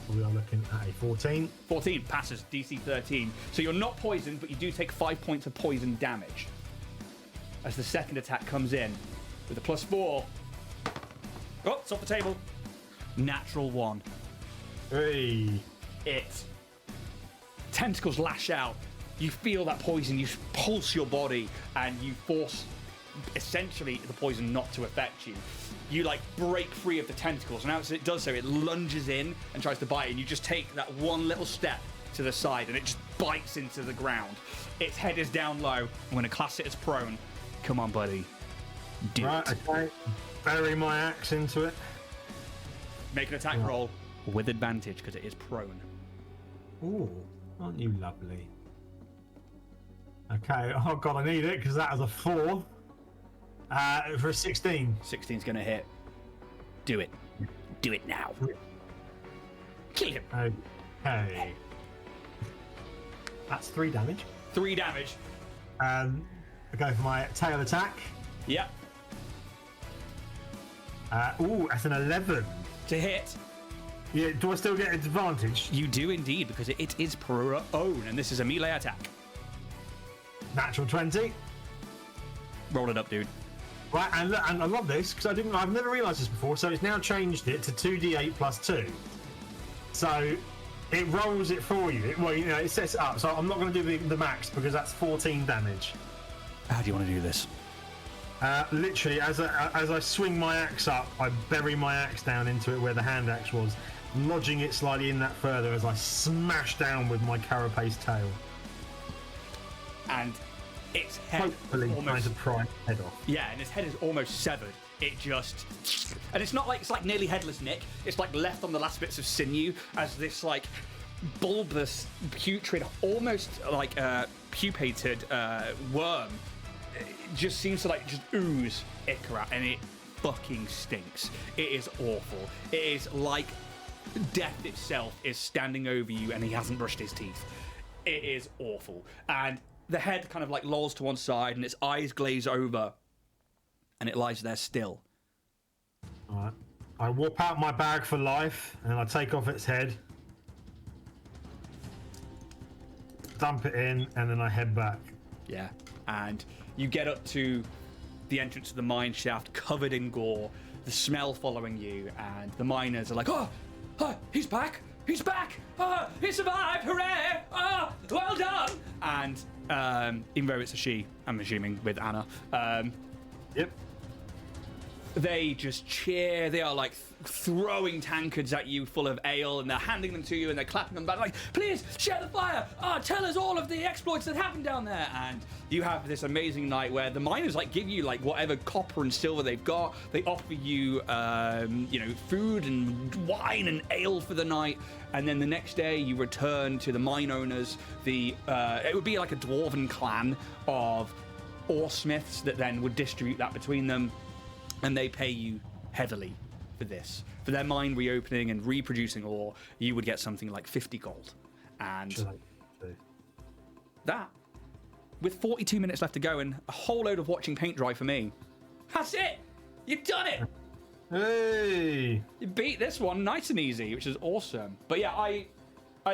Speaker 2: We are looking at a 14.
Speaker 1: 14 passes, DC 13. So you're not poisoned, but you do take 5 points of poison damage. As the second attack comes in with a +4. Oh, it's off the table. Natural 1.
Speaker 2: Hey.
Speaker 1: It. Tentacles lash out. You feel that poison, you pulse your body, and you force, essentially, the poison not to affect you. You, like, break free of the tentacles, and as it does so, it lunges in and tries to bite, and you just take that one little step to the side, and it just bites into the ground. Its head is down low. I'm going to class it as prone. Come on, buddy. Do it.
Speaker 2: Okay. Bury my axe into it.
Speaker 1: Make an attack roll with advantage, because it is prone.
Speaker 2: Ooh, aren't you lovely? Okay, oh God, I need it because that was a 4. For a 16.
Speaker 1: 16's going to hit. Do it. Do it now. Kill him.
Speaker 2: Okay. That's 3 damage.
Speaker 1: 3 damage.
Speaker 2: I go for my tail attack.
Speaker 1: Yep.
Speaker 2: Ooh, that's an 11.
Speaker 1: To hit.
Speaker 2: Yeah, do I still get advantage?
Speaker 1: You do indeed, because it is prone, and this is a melee attack.
Speaker 2: Natural 20.
Speaker 1: Roll it up, dude.
Speaker 2: Right, and I love this because I've never realised this before. So it's now changed it to 2d8 plus 2. So it rolls it for you. It sets it up. So I'm not going to do the max because that's 14 damage.
Speaker 1: How do you want to do this?
Speaker 2: Literally, as I swing my axe up, I bury my axe down into it where the hand axe was, lodging it slightly in that further as I smash down with my carapace tail.
Speaker 1: And its head
Speaker 2: hopefully trying to pry its head off.
Speaker 1: Yeah, and its head is almost severed. It just, and it's not like it's like nearly headless Nick. It's like left on the last bits of sinew as this like bulbous, putrid, almost like pupated worm. It just seems to like just ooze ichor out, and it fucking stinks. It is awful. It is like death itself is standing over you, and he hasn't brushed his teeth. It is awful, and the head kind of like lolls to one side, and its eyes glaze over, and it lies there still.
Speaker 2: All right. I whip out my bag for life, and I take off its head, dump it in, and then I head back.
Speaker 1: Yeah, and you get up to the entrance of the mine shaft, covered in gore, the smell following you, and the miners are like, oh, he's back! He's back! Oh, he survived! Hooray! Oh, well done! And even though it's a she, I'm assuming with Anna,
Speaker 2: Yep.
Speaker 1: they just cheer. They are like throwing tankards at you full of ale, and they're handing them to you, and they're clapping them back like, please share the fire. Tell us all of the exploits that happened down there. And you have this amazing night where the miners like give you like whatever copper and silver they've got. They offer you food and wine and ale for the night, and then the next day you return to the mine owners. It would be like a dwarven clan of ore smiths that then would distribute that between them, and they pay you heavily for this. For their mine reopening and reproducing ore, you would get something like 50 gold. And that, with 42 minutes left to go and a whole load of watching paint dry for me, that's it! You've done it!
Speaker 2: Hey!
Speaker 1: You beat this one nice and easy, which is awesome. But yeah, I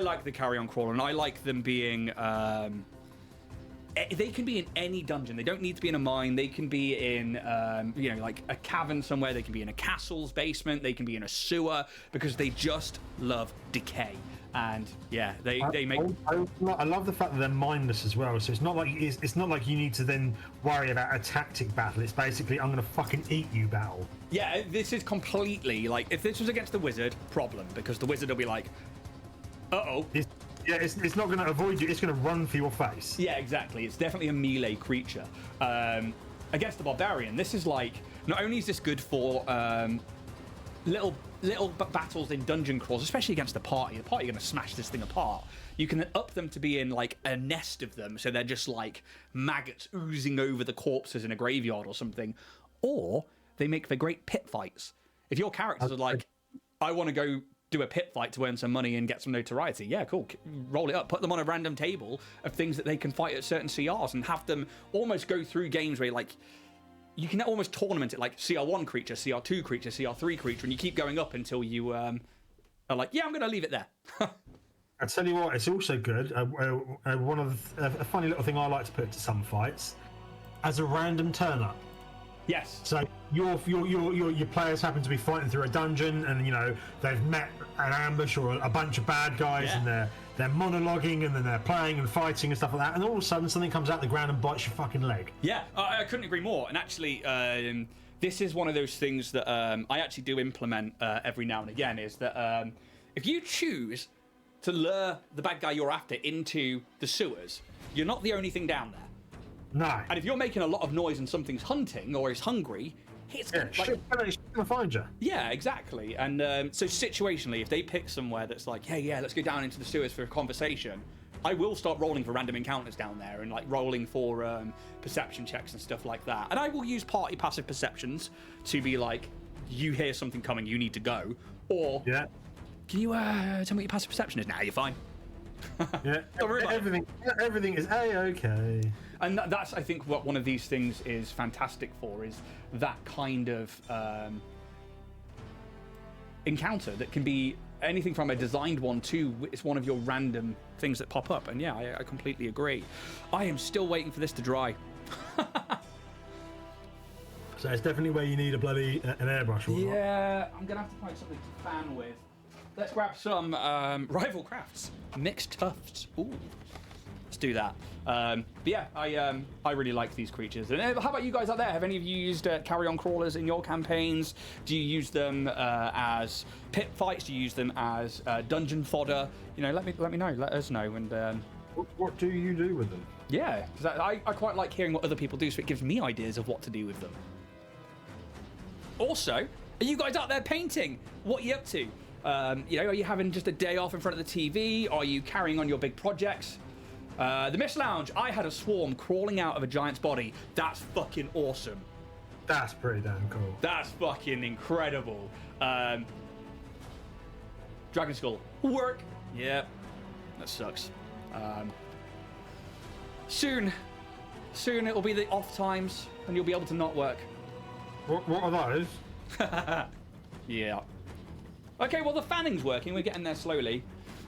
Speaker 1: like the Carrion Crawler, and I like them being... they can be in any dungeon. They don't need to be in a mine. They can be in, like a cavern somewhere. They can be in a castle's basement. They can be in a sewer, because they just love decay. And yeah, they make.
Speaker 2: I love the fact that they're mindless as well. So it's not like you need to then worry about a tactic battle. It's basically I'm going to fucking eat you battle.
Speaker 1: Yeah, this is completely like if this was against the wizard, problem, because the wizard will be like, uh-oh.
Speaker 2: It's not going to avoid you. It's going to run for your face.
Speaker 1: Yeah, exactly. It's definitely a melee creature. Against the barbarian, this is like not only is this good for little battles in dungeon crawls, especially against the party. The party are going to smash this thing apart. You can up them to be in like a nest of them, so they're just like maggots oozing over the corpses in a graveyard or something. Or they make for great pit fights. If your characters are like, I want to go do a pit fight to earn some money and get some notoriety, yeah, cool. Roll it up, put them on a random table of things that they can fight at certain CRs and have them almost go through games where like you can almost tournament it like CR1 creature, CR2 creature, CR3 creature, and you keep going up until you are like, yeah, I'm going to leave it there.
Speaker 2: I tell you what, it's also good. One of a funny little thing I like to put to some fights as a random turn up.
Speaker 1: Yes.
Speaker 2: So your players happen to be fighting through a dungeon, and you know they've met an ambush or a bunch of bad guys, and they're monologuing, and then they're playing and fighting and stuff like that. And all of a sudden, something comes out the ground and bites your fucking leg.
Speaker 1: Yeah, I couldn't agree more. And actually, this is one of those things that I actually do implement every now and again. Is that if you choose to lure the bad guy you're after into the sewers, you're not the only thing down there.
Speaker 2: No.
Speaker 1: And if you're making a lot of noise and something's hunting or is hungry, it's
Speaker 2: gonna find you.
Speaker 1: Yeah, exactly. And so situationally, if they pick somewhere that's like, hey, yeah, let's go down into the sewers for a conversation, I will start rolling for random encounters down there and like rolling for perception checks and stuff like that. And I will use party passive perceptions to be like, you hear something coming, you need to go. Or, can you tell me what your passive perception is? Nah, you're fine.
Speaker 2: Yeah, everything is A-okay.
Speaker 1: And that's, I think, what one of these things is fantastic for, is that kind of encounter that can be anything from a designed one to it's one of your random things that pop up. And yeah, I completely agree. I am still waiting for this to dry.
Speaker 2: So it's definitely where you need a bloody an airbrush.
Speaker 1: Yeah, I'm gonna have to find something to fan with. Let's grab some Rival Crafts mixed tufts. Ooh, let's do that. But yeah, I really like these creatures. And how about you guys out there? Have any of you used Carrion crawlers in your campaigns? Do you use them as pit fights? Do you use them as dungeon fodder? You know, let me know. Let us know. And
Speaker 2: what do you do with them?
Speaker 1: Yeah, because I quite like hearing what other people do, so it gives me ideas of what to do with them. Also, are you guys out there painting? What are you up to? You know, are you having just a day off in front of the TV? Are you carrying on your big projects? The Mist Lounge, I had a swarm crawling out of a giant's body. That's fucking awesome.
Speaker 2: That's pretty damn cool.
Speaker 1: That's fucking incredible. Dragon Skull, work. Yep, that sucks. Soon it will be the off times and you'll be able to not work.
Speaker 2: What are those?
Speaker 1: Yeah. Okay, well the fanning's working. We're getting there slowly.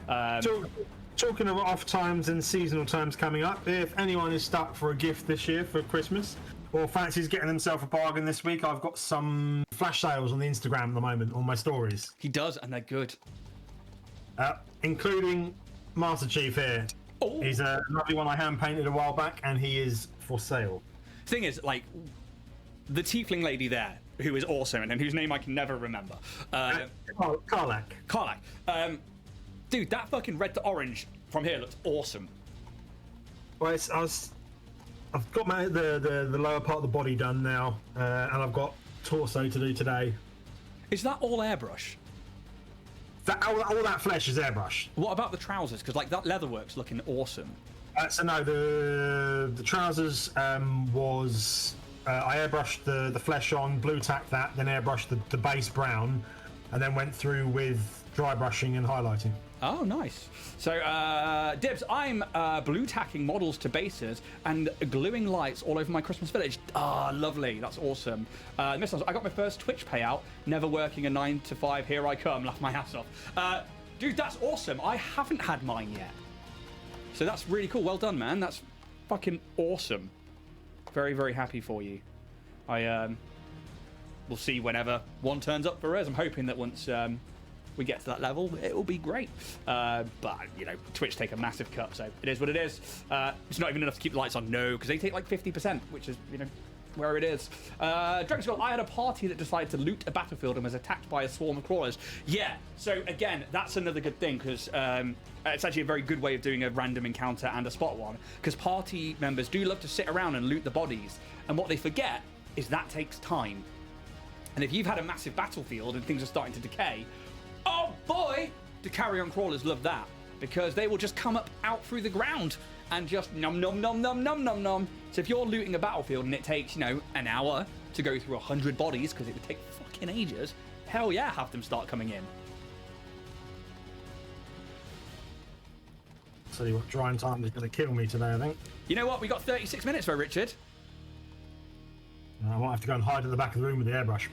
Speaker 2: Talking of off times and seasonal times coming up, if anyone is stuck for a gift this year for Christmas or fancies getting themselves a bargain this week, I've got some flash sales on the Instagram at the moment on my stories.
Speaker 1: He does, and they're good.
Speaker 2: Including Master Chief here.
Speaker 1: Oh.
Speaker 2: He's a lovely one I hand painted a while back, and he is for sale.
Speaker 1: Thing is, like, the tiefling lady there, who is awesome and whose name I can never remember.
Speaker 2: Karlak.
Speaker 1: Karlak. Dude, that fucking red to orange from here looks awesome.
Speaker 2: Well, I've got the lower part of the body done now, and I've got torso to do today.
Speaker 1: Is that all airbrush?
Speaker 2: All that flesh is airbrush.
Speaker 1: What about the trousers? Because like that leatherwork's looking awesome.
Speaker 2: So no, the trousers was I airbrushed the flesh on, blue tacked that, then airbrushed the base brown, and then went through with dry brushing and highlighting.
Speaker 1: Oh, nice. So, Dibs, I'm blue tacking models to bases and gluing lights all over my Christmas village. Ah, lovely. That's awesome. I got my first Twitch payout, never working a 9 to 5. Here I come. Laugh my ass off. Dude, that's awesome. I haven't had mine yet. So that's really cool. Well done, man. That's fucking awesome. Very, very happy for you. We'll see whenever one turns up for us. I'm hoping that once we get to that level, it will be great. But, you know, Twitch take a massive cut, so it is what it is. It's not even enough to keep the lights on, no, because they take like 50%, which is, you know, where it is. Dragonborn, I had a party that decided to loot a battlefield and was attacked by a swarm of crawlers. Yeah, so again, that's another good thing, because it's actually a very good way of doing a random encounter and a spot one, because party members do love to sit around and loot the bodies, and what they forget is that takes time. And if you've had a massive battlefield and things are starting to decay, oh boy, the Carrion crawlers love that, because they will just come up out through the ground and just nom nom nom nom nom nom nom. So if you're looting a battlefield and it takes, you know, an hour to go through 100 bodies, because it would take fucking ages, hell yeah, have them start coming in.
Speaker 2: See what drying time is going to kill me today, I think.
Speaker 1: You know what? We got 36 minutes though, Richard.
Speaker 2: I might have to go and hide at the back of the room with the airbrush.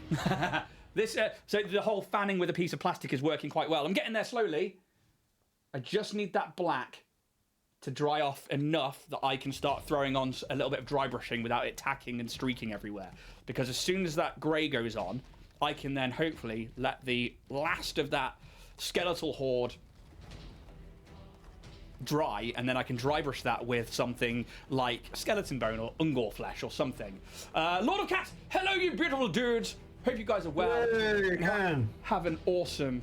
Speaker 1: So the whole fanning with a piece of plastic is working quite well. I'm getting there slowly. I just need that black to dry off enough that I can start throwing on a little bit of dry brushing without it tacking and streaking everywhere. Because as soon as that grey goes on, I can then hopefully let the last of that skeletal horde dry, and then I can dry brush that with something like skeleton bone or ungor flesh or something. Lord of Cats, hello you beautiful dudes. Hope you guys are well.
Speaker 2: Hey,
Speaker 1: have an awesome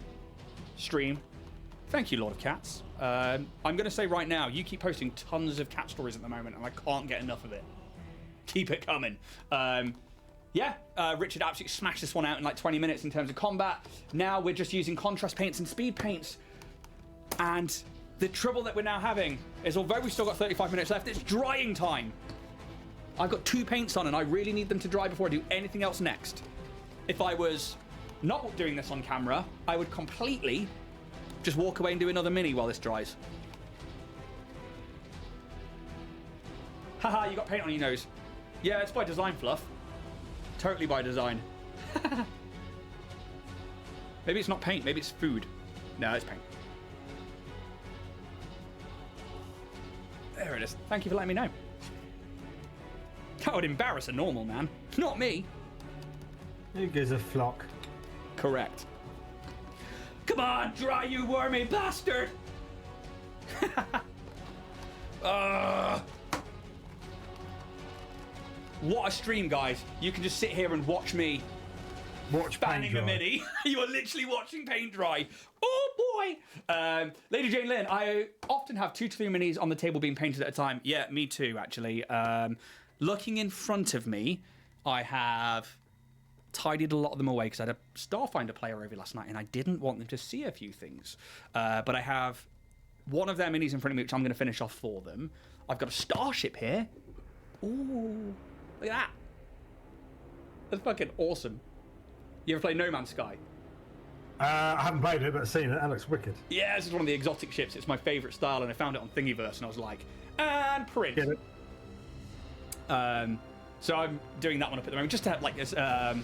Speaker 1: stream. Thank you, Lord of Cats. I'm going to say right now, you keep posting tons of cat stories at the moment, and I can't get enough of it. Keep it coming. Yeah, Richard absolutely smashed this one out in like 20 minutes in terms of combat. Now we're just using contrast paints and speed paints. And the trouble that we're now having is, although we've still got 35 minutes left, it's drying time. I've got 2 paints on, and I really need them to dry before I do anything else next. If I was not doing this on camera, I would completely just walk away and do another mini while this dries. Haha, you got paint on your nose. Yeah, it's by design, Fluff. Totally by design. Maybe it's not paint, maybe it's food. No, it's paint. There it is. Thank you for letting me know. That would embarrass a normal man. Not me.
Speaker 2: Who gives a flock?
Speaker 1: Correct. Come on, dry you wormy bastard! What a stream, guys. You can just sit here and watch me fanning a mini. You are literally watching paint dry. Oh boy! Lady Jane Lynn, I often have 2 to 3 minis on the table being painted at a time. Yeah, me too, actually. Looking in front of me, I have tidied a lot of them away because I had a Starfinder player over last night and I didn't want them to see a few things. But I have one of their minis in front of me, which I'm going to finish off for them. I've got a starship here. Ooh, look at that. That's fucking awesome. You ever play No Man's Sky?
Speaker 2: I haven't played it, but seen it. That looks wicked.
Speaker 1: Yeah, this is one of the exotic ships. It's my favourite style, and I found it on Thingiverse, and I was like, and print.
Speaker 2: Get it.
Speaker 1: So I'm doing that one up at the moment, just to have like this hangar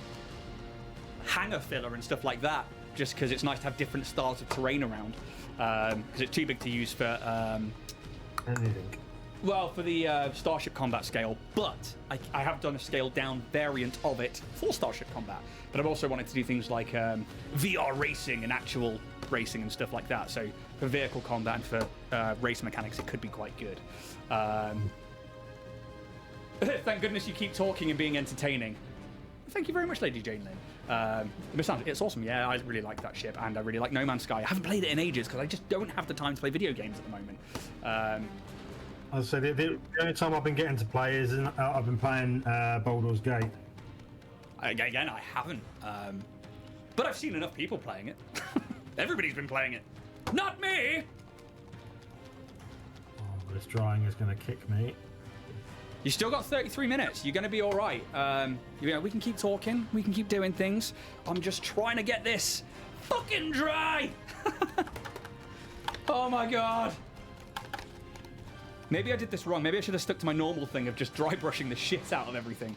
Speaker 1: filler and stuff like that, just because it's nice to have different styles of terrain around, because it's too big to use for
Speaker 2: anything.
Speaker 1: Well, for the Starship Combat scale, but I have done a scaled down variant of it for Starship Combat. But I've also wanted to do things like VR racing and actual racing and stuff like that. So for vehicle combat and for race mechanics, it could be quite good. Thank goodness you keep talking and being entertaining. Thank you very much, Lady Jane Lynn. It's awesome. Yeah, I really like that ship, and I really like No Man's Sky. I haven't played it in ages because I just don't have the time to play video games at the moment.
Speaker 2: I said the only time I've been getting to play is I've been playing Baldur's Gate.
Speaker 1: Again, I haven't. But I've seen enough people playing it. Everybody's been playing it. Not me!
Speaker 2: Oh, this drying is going to kick me.
Speaker 1: You still got 33 minutes. You're going to be all right. You know, we can keep talking. We can keep doing things. I'm just trying to get this fucking dry. Oh, my God. Maybe I did this wrong. Maybe I should have stuck to my normal thing of just dry brushing the shit out of everything.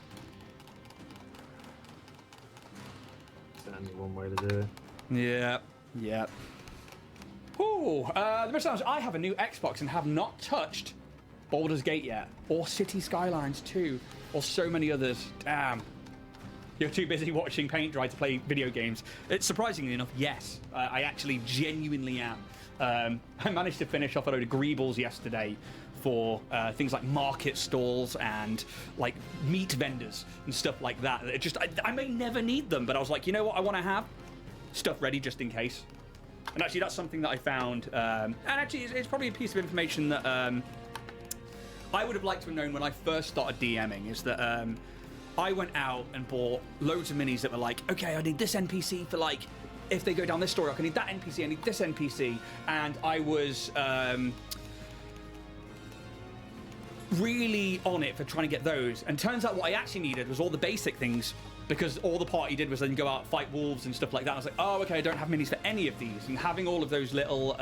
Speaker 2: It's only one way to do it.
Speaker 1: Yeah, yeah. Ooh, the best times, I have a new Xbox and have not touched Baldur's Gate yet, or City Skylines 2, or so many others. Damn. You're too busy watching paint dry to play video games. It's surprisingly enough, yes. I actually genuinely am. I managed to finish off a load of greebles yesterday for things like market stalls and like meat vendors and stuff like that. It just I may never need them, but I was like, you know what, I want to have stuff ready just in case. And actually, that's something that I found. And actually, it's probably a piece of information that I would have liked to have known when I first started DMing. Is that I went out and bought loads of minis that were like, okay, I need this NPC for like, if they go down this story arc, I need that NPC, I need this NPC, and I was really on it for trying to get those. And turns out what I actually needed was all the basic things, because all the party did was then go out, fight wolves and stuff like that. I was like, oh, okay, I don't have minis for any of these. And having all of those little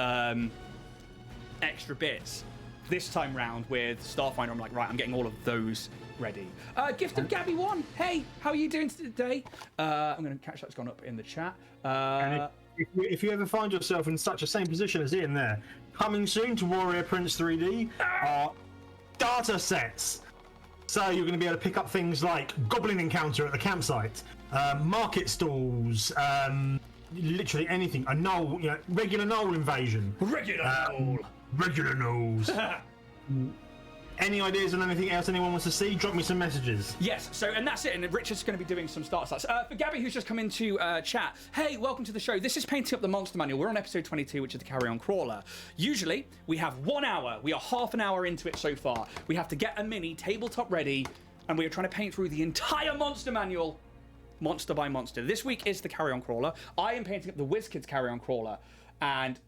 Speaker 1: extra bits this time round with Starfinder, I'm like, right, I'm getting all of those ready. Gift of Gabby 1. Hey, how are you doing today? I'm going to catch that's gone up in the chat.
Speaker 2: And if you ever find yourself in such a same position as Ian there, coming soon to Warrior Prince 3D are data sets. So you're going to be able to pick up things like Goblin Encounter at the campsite, market stalls, literally anything. A gnoll, regular gnoll invasion.
Speaker 1: Regular gnoll.
Speaker 2: Regular gnolls. Any ideas on anything else anyone wants to see? Drop me some messages.
Speaker 1: Yes, so, and that's it. And Richard's going to be doing some start stats. For Gabby, who's just come into chat, hey, welcome to the show. This is Painting Up the Monster Manual. We're on episode 22, which is the Carrion Crawler. Usually, we have 1 hour. We are half an hour into it so far. We have to get a mini tabletop ready, and we are trying to paint through the entire Monster Manual, monster by monster. This week is the Carrion Crawler. I am painting up the WizKids Carrion Crawler, and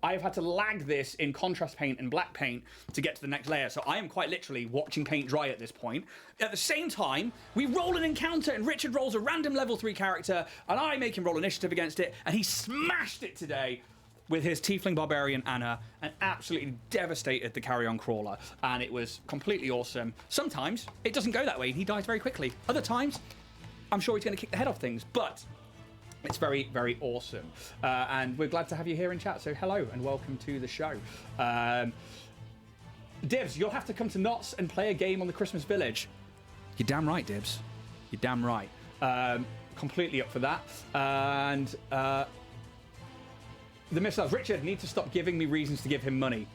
Speaker 1: I have had to lag this in contrast paint and black paint to get to the next layer. So I am quite literally watching paint dry at this point. At the same time, we roll an encounter and Richard rolls a random level 3 character and I make him roll initiative against it, and he smashed it today with his Tiefling Barbarian Anna and absolutely devastated the Carrion Crawler. And it was completely awesome. Sometimes it doesn't go that way and he dies very quickly. Other times, I'm sure he's going to kick the head off things, but it's very, very awesome. And we're glad to have you here in chat. So hello and welcome to the show. Dibs, you'll have to come to Knott's and play a game on the Christmas Village. You're damn right, Dibs. You're damn right. Completely up for that. And the missiles. Richard, need to stop giving me reasons to give him money.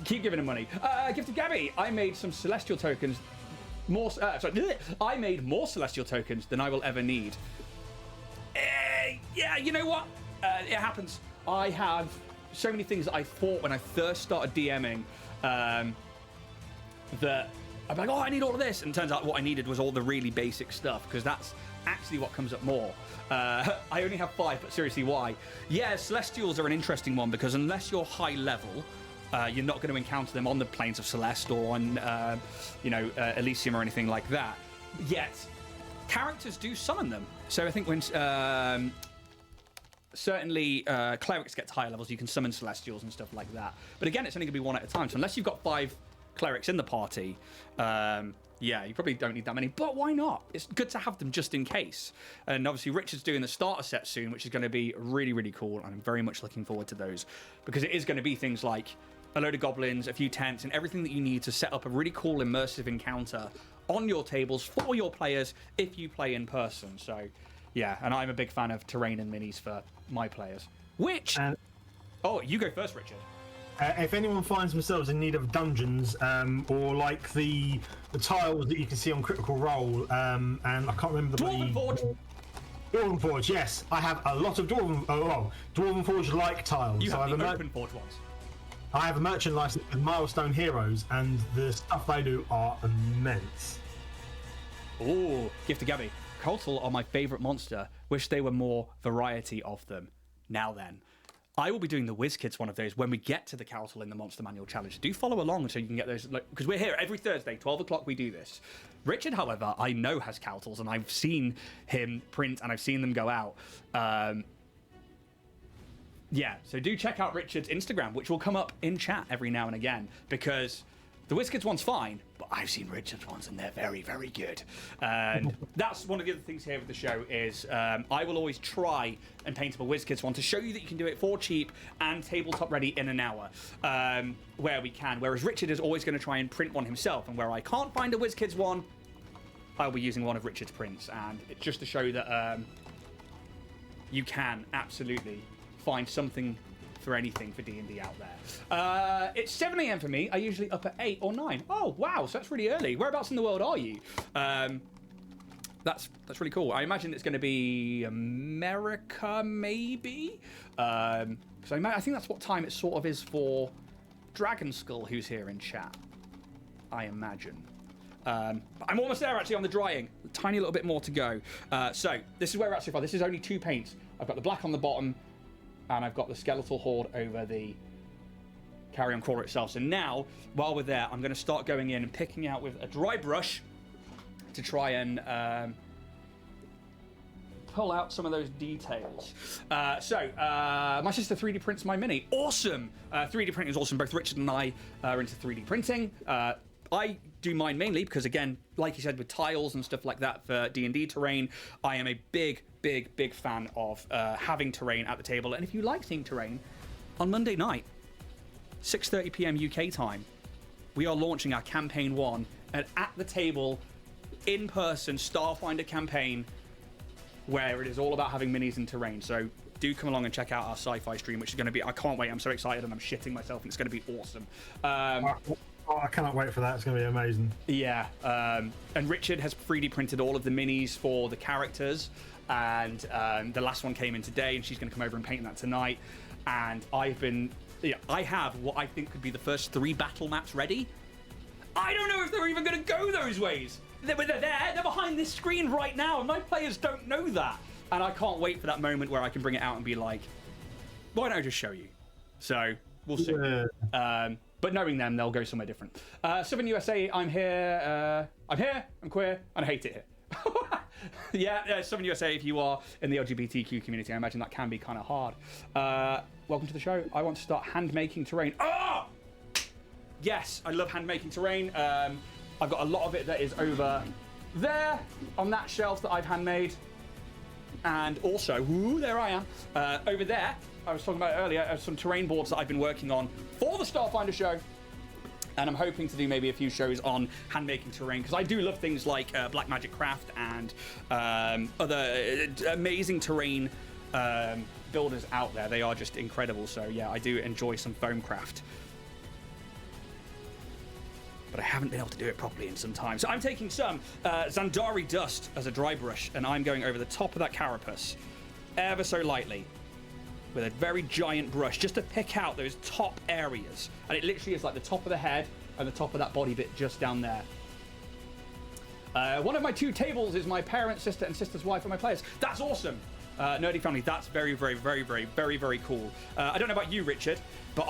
Speaker 1: Keep giving him money. Gift to Gabby. I made some celestial tokens. I made more celestial tokens than I will ever need. Yeah, you know what? It happens. I have so many things that I thought when I first started DMing that I'm like, oh, I need all of this. And it turns out what I needed was all the really basic stuff, because that's actually what comes up more. I only have 5, but seriously, why? Yeah, celestials are an interesting one, because unless you're high level, you're not going to encounter them on the plains of Celeste or on, Elysium or anything like that. Yet, characters do summon them. So I think when certainly clerics get to higher levels, you can summon celestials and stuff like that. But again, it's only going to be one at a time. So unless you've got 5 clerics in the party, yeah, you probably don't need that many. But why not? It's good to have them just in case. And obviously, Richard's doing the starter set soon, which is going to be really, really cool. And I'm very much looking forward to those, because it is going to be things like a load of goblins, a few tents, and everything that you need to set up a really cool immersive encounter on your tables for your players if you play in person. So, yeah, and I'm a big fan of terrain and minis for my players. Which... oh, you go first, Richard.
Speaker 2: If anyone finds themselves in need of dungeons, or like the tiles that you can see on Critical Role, and I can't remember the
Speaker 1: Dwarven Forge!
Speaker 2: Dwarven Forge, yes. I have a lot of Dwarven Forge-like tiles.
Speaker 1: You
Speaker 2: so
Speaker 1: have the Open Forge ones.
Speaker 2: I have a merchant license with Milestone Heroes, and the stuff they do are immense.
Speaker 1: Ooh, gift to Gabby. Coltal are my favourite monster. Wish there were more variety of them. Now then, I will be doing the WizKids one of those when we get to the Coltal in the Monster Manual Challenge. Do follow along so you can get those, because we're here every Thursday, 12 o'clock we do this. Richard, however, I know has Coltals, and I've seen him print and I've seen them go out. Yeah, so do check out Richard's Instagram, which will come up in chat every now and again, because the WizKids one's fine, but I've seen Richard's ones and they're very, very good. And that's one of the other things here with the show is I will always try and paint up a WizKids one to show you that you can do it for cheap and tabletop ready in an hour, where we can. Whereas Richard is always going to try and print one himself, and where I can't find a WizKids one, I'll be using one of Richard's prints, and it's just to show that you can absolutely find something for anything for D&D out there. It's 7 a.m. for me. I usually up at 8 or 9. Oh, wow, so that's really early. Whereabouts in the world are you? That's really cool. I imagine it's going to be America, maybe? Because I think that's what time it sort of is for Dragon Skull, who's here in chat, I imagine. But I'm almost there, actually, on the drying. A tiny little bit more to go. So this is where we're at so far. This is only 2 paints. I've got the black on the bottom, and I've got the skeletal horde over the Carrion crawler itself. So now, while we're there, I'm going to start going in and picking out with a dry brush to try and pull out some of those details. My sister 3D prints my Mini. Awesome! 3D printing is awesome. Both Richard and I are into 3D printing. I do mine mainly because, again, like you said, with tiles and stuff like that for D&D terrain, I am a big fan of having terrain at the table. And if you like seeing terrain, on Monday night, 6:30 p.m. UK time, we are launching our Campaign 1, and at the table, in-person Starfinder campaign, where it is all about having minis and terrain. So do come along and check out our sci-fi stream, which is going to be, I can't wait, I'm so excited and I'm shitting myself, and it's going to be awesome.
Speaker 2: I cannot wait for that. It's going to be amazing.
Speaker 1: Yeah, and Richard has 3D printed all of the minis for the characters, and the last one came in today, and she's going to come over and paint that tonight. And I have what I think could be the first 3 battle maps ready. I don't know if they're even going to go those ways. They're there, they're behind this screen right now, and my players don't know that. And I can't wait for that moment where I can bring it out and be like, why don't I just show you? So, we'll see. Yeah. But knowing them, they'll go somewhere different. Southern USA, I'm here, I'm queer, and I hate it here. Yeah, Southern USA, if you are in the LGBTQ community, I imagine that can be kind of hard. Welcome to the show. I want to start hand-making terrain. Oh! Yes, I love hand-making terrain. I've got a lot of it that is over there on that shelf that I've handmade. And also, there I am. Over there, I was talking about earlier, some terrain boards that I've been working on for the Starfinder show. And I'm hoping to do maybe a few shows on hand-making terrain, because I do love things like Black Magic Craft and other amazing terrain builders out there. They are just incredible. So yeah, I do enjoy some foam craft. But I haven't been able to do it properly in some time. So I'm taking some Zandari dust as a dry brush, and I'm going over the top of that carapace ever so lightly with a very giant brush just to pick out those top areas. And it literally is like the top of the head and the top of that body bit just down there. One of my 2 tables is my parents, sister, and sister's wife and my players. That's awesome. Nerdy family, that's very cool. I don't know about you, Richard, but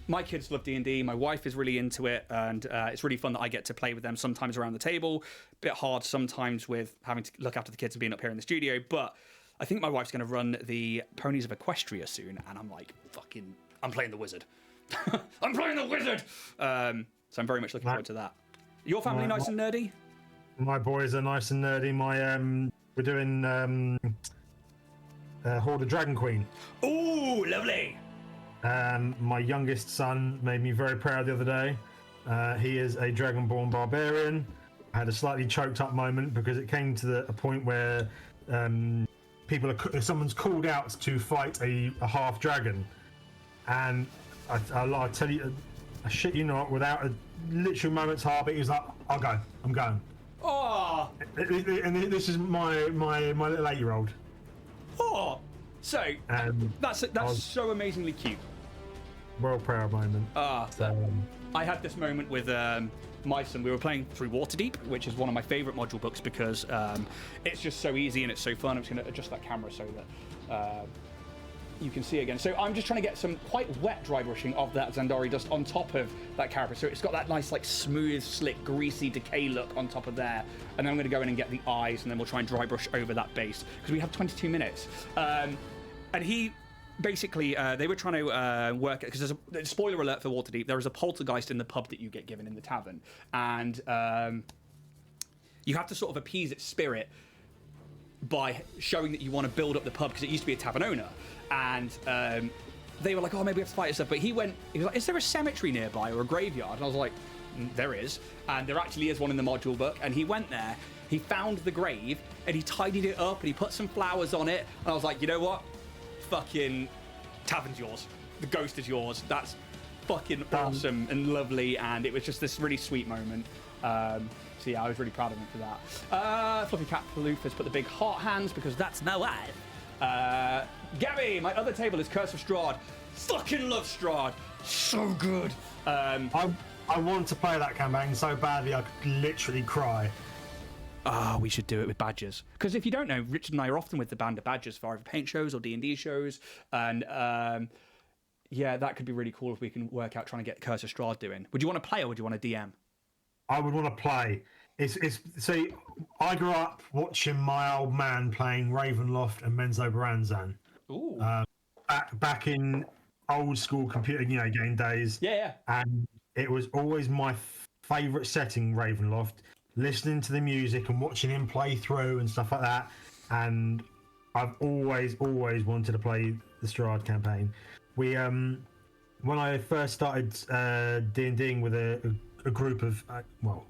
Speaker 1: my kids love D&D. My wife is really into it, and it's really fun that I get to play with them sometimes around the table. Bit hard sometimes with having to look after the kids and being up here in the studio, but I think my wife's going to run the Ponies of Equestria soon, and I'm like, I'm playing the wizard. I'm playing the wizard! So I'm very much looking forward to that. Your family nice and nerdy?
Speaker 2: My boys are nice and nerdy. We're doing Horde of Dragon Queen.
Speaker 1: Ooh, lovely!
Speaker 2: My youngest son made me very proud the other day. He is a Dragonborn barbarian. I had a slightly choked up moment because it came to a point where someone's called out to fight a half dragon, and I tell you, I shit you not, without a literal moment's heartbeat, he was like, "I'll go. I'm going."
Speaker 1: Oh!
Speaker 2: And this is my little 8-year-old.
Speaker 1: Oh! So that's so amazingly cute.
Speaker 2: World proud moment.
Speaker 1: I had this moment with my son. We were playing through Waterdeep, which is one of my favorite module books because it's just so easy and it's so fun. I'm just going to adjust that camera so that you can see again. So I'm just trying to get some quite wet dry brushing of that Zandari dust on top of that carapace. So it's got that nice, like, smooth, slick, greasy decay look on top of there. And then I'm going to go in and get the eyes, and then we'll try and dry brush over that base because we have 22 minutes. And he basically, they were trying to work it because there's a spoiler alert for Waterdeep. There is a poltergeist in the pub that you get given in the tavern, and you have to sort of appease its spirit by showing that you want to build up the pub because it used to be a tavern owner. And they were like, "Oh, maybe we have to fight and stuff." But he was like, "Is there a cemetery nearby or a graveyard?" And I was like, there is, and there actually is one in the module book, and he went there, he found the grave, and he tidied it up, and he put some flowers on it, and I was like, you know what? Fucking tavern's yours. The ghost is yours. That's fucking awesome and lovely, and it was just this really sweet moment. So yeah, I was really proud of him for that. Fluffy Cat Paloof has put the big heart hands because that's my wife. Gabby, my other table is Curse of Strahd. Fucking love Strahd. So good.
Speaker 2: I want to play that campaign so badly I could literally cry.
Speaker 1: We should do it with badgers. Because if you don't know, Richard and I are often with the band of badgers for either paint shows or D&D shows. And yeah, that could be really cool if we can work out trying to get Curse of Strahd doing. Would you want to play or would you want to DM?
Speaker 2: I would want to play. See, I grew up watching my old man playing Ravenloft and Menzo Baranzan.
Speaker 1: Ooh.
Speaker 2: Back in old school computer game days.
Speaker 1: Yeah.
Speaker 2: And it was always my favourite setting, Ravenloft, listening to the music and watching him play through and stuff like that. And I've always wanted to play the Strahd campaign. We when I first started D&Ding with a group of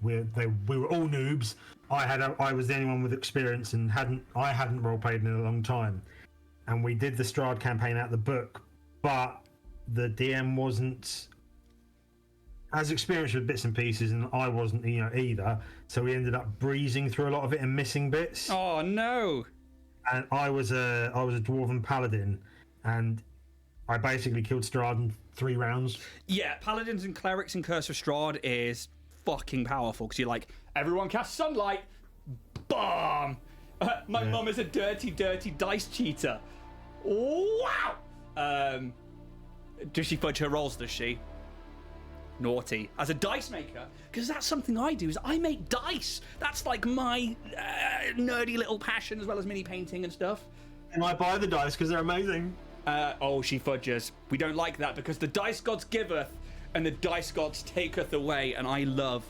Speaker 2: we were all noobs. I was the only one with experience and I hadn't role played in a long time, and we did the Strahd campaign out of the book, but the DM wasn't as experienced with bits and pieces, and I wasn't either. So we ended up breezing through a lot of it and missing bits.
Speaker 1: Oh no!
Speaker 2: And I was a dwarven paladin, and I basically killed Strahd in 3 rounds. Yeah,
Speaker 1: paladins and clerics in Curse of Strahd is fucking powerful because you're like, everyone casts sunlight, bomb. My mum is a dirty dice cheater. Wow. Does she fudge her rolls? Does she? Naughty. As a dice maker, because that's something I do. Is I make dice. That's like my nerdy little passion, as well as mini painting and stuff.
Speaker 2: And I buy the dice because they're amazing.
Speaker 1: She fudges. We don't like that because the dice gods giveth and the dice gods taketh away, and I love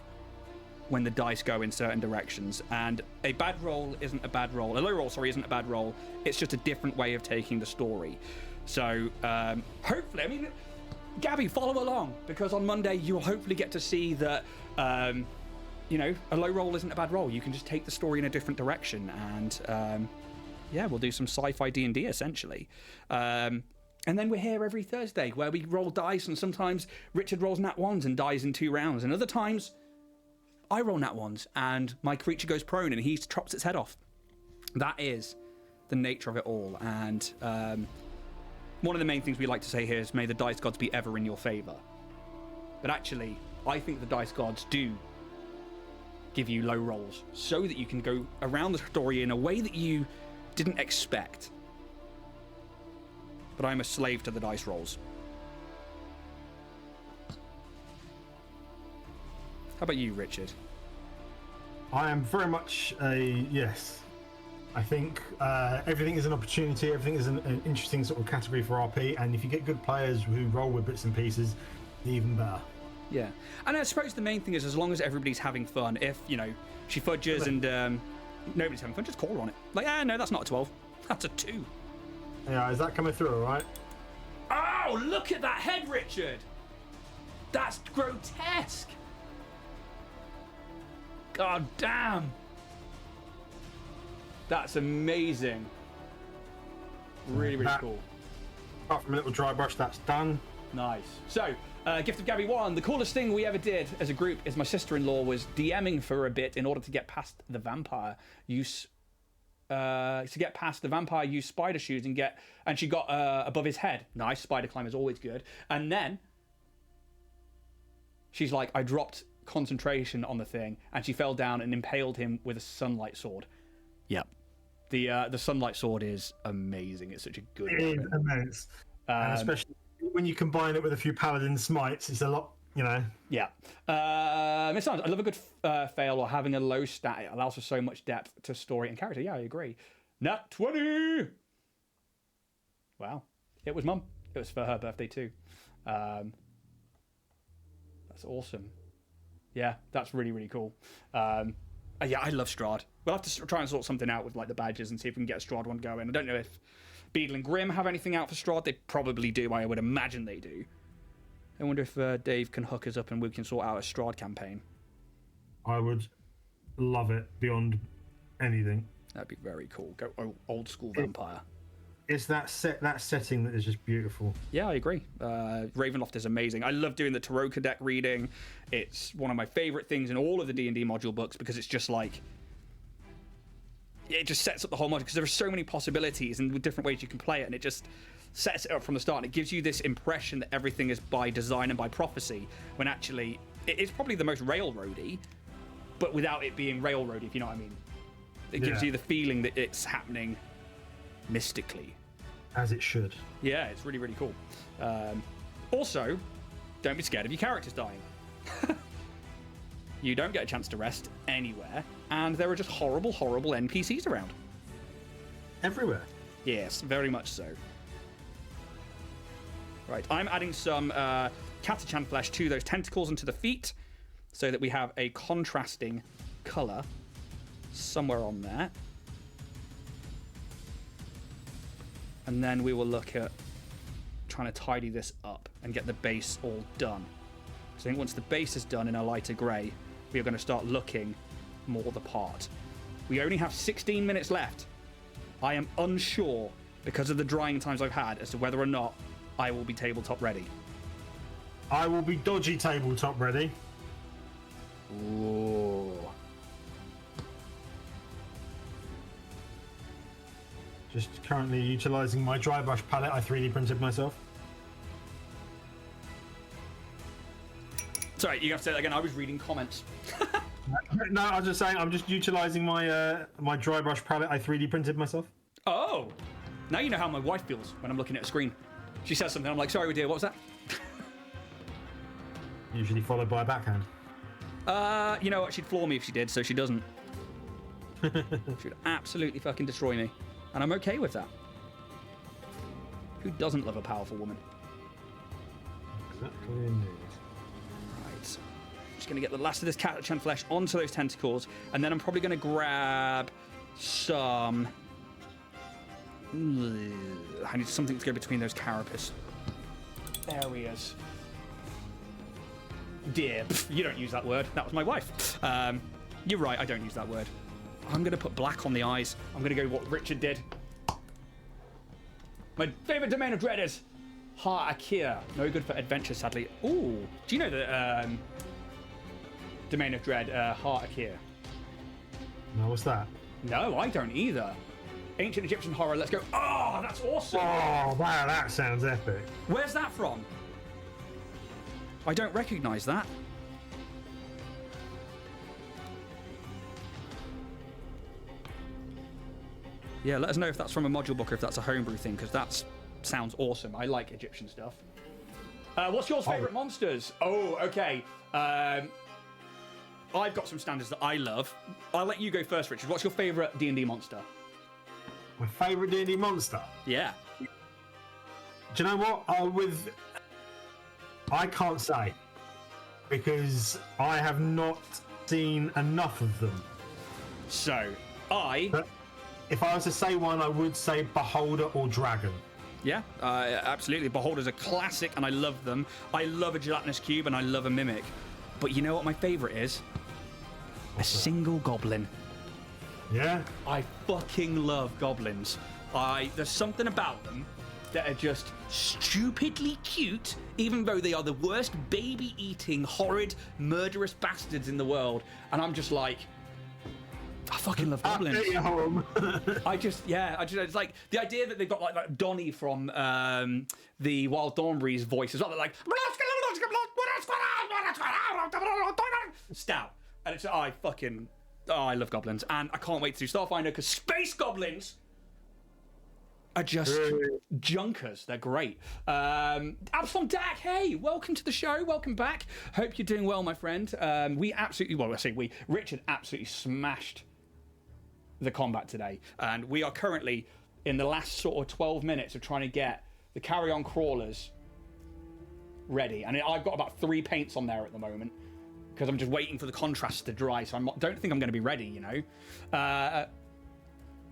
Speaker 1: when the dice go in certain directions. And a bad roll isn't a bad roll. A low roll, sorry, isn't a bad roll. It's just a different way of taking the story. So hopefully, I mean, Gabby, follow along, because on Monday you'll hopefully get to see that a low roll isn't a bad roll. You can just take the story in a different direction, and yeah, we'll do some sci-fi D&D essentially. And then we're here every Thursday where we roll dice, and sometimes Richard rolls nat ones and dies in 2 rounds, and other times I roll nat ones and my creature goes prone and he chops its head off. That is the nature of it all. And one of the main things we like to say here is, may the dice gods be ever in your favor. But actually, I think the dice gods do give you low rolls so that you can go around the story in a way that you didn't expect. But I'm a slave to the dice rolls. How about you, Richard?
Speaker 2: I am very much a yes. I think everything is an opportunity. Everything is an interesting sort of category for RP, and if you get good players who roll with bits and pieces, even better.
Speaker 1: Yeah, and I suppose the main thing is, as long as everybody's having fun. If she fudges and nobody's having fun, just call her on it. Like, no, that's not a 12. That's a 2.
Speaker 2: Yeah, is that coming through all right?
Speaker 1: Oh, look at that head, Richard. That's grotesque. God damn. That's amazing. Really, really cool.
Speaker 2: Apart from a little dry brush, that's done.
Speaker 1: Nice. So, Gift of Gabby 1. The coolest thing we ever did as a group is my sister-in-law was DMing for a bit in order to get past the vampire. Use spider shoes and she got above his head. Nice. Spider climb is always good. And then she's like, I dropped concentration on the thing, and she fell down and impaled him with a sunlight sword. Yep. The sunlight sword is amazing. It's such a good weapon.
Speaker 2: It is immense. And especially when you combine it with a few paladin smites, it's a lot,
Speaker 1: Yeah. Miss Sanders, I love a good fail or having a low stat. It allows for so much depth to story and character. Yeah, I agree. Nat 20! Wow. It was Mum. It was for her birthday too. That's awesome. Yeah, that's really, really cool. Yeah, I love Strahd. We'll have to try and sort something out with like the badges and see if we can get a Strahd one going. I don't know if Beadle and Grimm have anything out for Strahd. They probably do. I would imagine they do. I wonder if Dave can hook us up and we can sort out a Strahd campaign.
Speaker 2: I would love it beyond anything.
Speaker 1: That'd be very cool. Go old school vampire.
Speaker 2: It's that setting that is just beautiful.
Speaker 1: Yeah, I agree. Ravenloft is amazing. I love doing the Taroka deck reading. It's one of my favorite things in all of the D&D module books because it's just like... It just sets up the whole module because there are so many possibilities and different ways you can play it, and it just sets it up from the start, and it gives you this impression that everything is by design and by prophecy, when actually it's probably the most railroady, but without it being railroady, if you know what I mean. It gives you the feeling that it's happening mystically.
Speaker 2: As it should.
Speaker 1: Yeah, it's really, really cool. Also, don't be scared of your characters dying. You don't get a chance to rest anywhere, and there are just horrible, horrible NPCs around.
Speaker 2: Everywhere.
Speaker 1: Yes, very much so. Right, I'm adding some Catachan flesh to those tentacles and to the feet, so that we have a contrasting colour somewhere on there. And then we will look at trying to tidy this up and get the base all done. So I think once the base is done in a lighter grey, we are going to start looking more the part. We only have 16 minutes left. I am unsure, because of the drying times I've had, as to whether or not I will be tabletop ready.
Speaker 2: I will be dodgy tabletop ready.
Speaker 1: Ooh.
Speaker 2: Just currently utilising my dry brush palette I 3D printed myself.
Speaker 1: Sorry, you have to say that again. I was reading comments.
Speaker 2: No, I was just saying I'm just utilising my my dry brush palette I 3D printed myself.
Speaker 1: Oh, now you know how my wife feels when I'm looking at a screen. She says something, I'm like, sorry, dear, what was that?
Speaker 2: Usually followed by a backhand.
Speaker 1: You know what? She'd floor me if she did, so she doesn't. She'd absolutely fucking destroy me. And I'm okay with that. Who doesn't love a powerful woman?
Speaker 2: Exactly indeed.
Speaker 1: Right. Just going to get the last of this Catachan flesh onto those tentacles, and then I'm probably going to grab some... I need something to go between those carapace. There he is. Dear. You don't use that word. That was my wife. You're right, I don't use that word. I'm going to put black on the eyes. I'm going to go what Richard did. My favourite domain of dread is Akir. No good for adventure, sadly. Ooh. Do you know the domain of dread, Akir?
Speaker 2: No, what's that?
Speaker 1: No, I don't either. Ancient Egyptian horror, let's go. Oh, that's awesome.
Speaker 2: Oh, wow, that sounds epic.
Speaker 1: Where's that from? I don't recognise that. Yeah, let us know if that's from a module book or if that's a homebrew thing, because that sounds awesome. I like Egyptian stuff. What's your favourite monsters? Oh, okay. I've got some standards that I love. I'll let you go first, Richard. What's your favourite D&D monster?
Speaker 2: My favourite D&D monster?
Speaker 1: Yeah.
Speaker 2: Do you know what? I can't say, because I have not seen enough of them.
Speaker 1: So,
Speaker 2: But if I was to say one, I would say Beholder or Dragon.
Speaker 1: Yeah, absolutely. Beholder's a classic, and I love them. I love a gelatinous cube, and I love a mimic. But you know what my favourite is? A single goblin.
Speaker 2: Yeah?
Speaker 1: I fucking love goblins. There's something about them that are just stupidly cute, even though they are the worst baby-eating, horrid, murderous bastards in the world. And I'm just like... I fucking love goblins. It's like the idea that they've got like Donnie from the Wild Thornberry's voice as well. They're like stout, and it's I love goblins, and I can't wait to do Starfinder because space goblins are just junkers. They're great. Absalom Dak, hey, welcome to the show. Welcome back. Hope you're doing well, my friend. Richard absolutely smashed the combat today, and we are currently in the last sort of 12 minutes of trying to get the Carrion crawlers ready, and I've got about 3 paints on there at the moment because I'm just waiting for the contrast to dry, so I don't think I'm going to be ready, you know.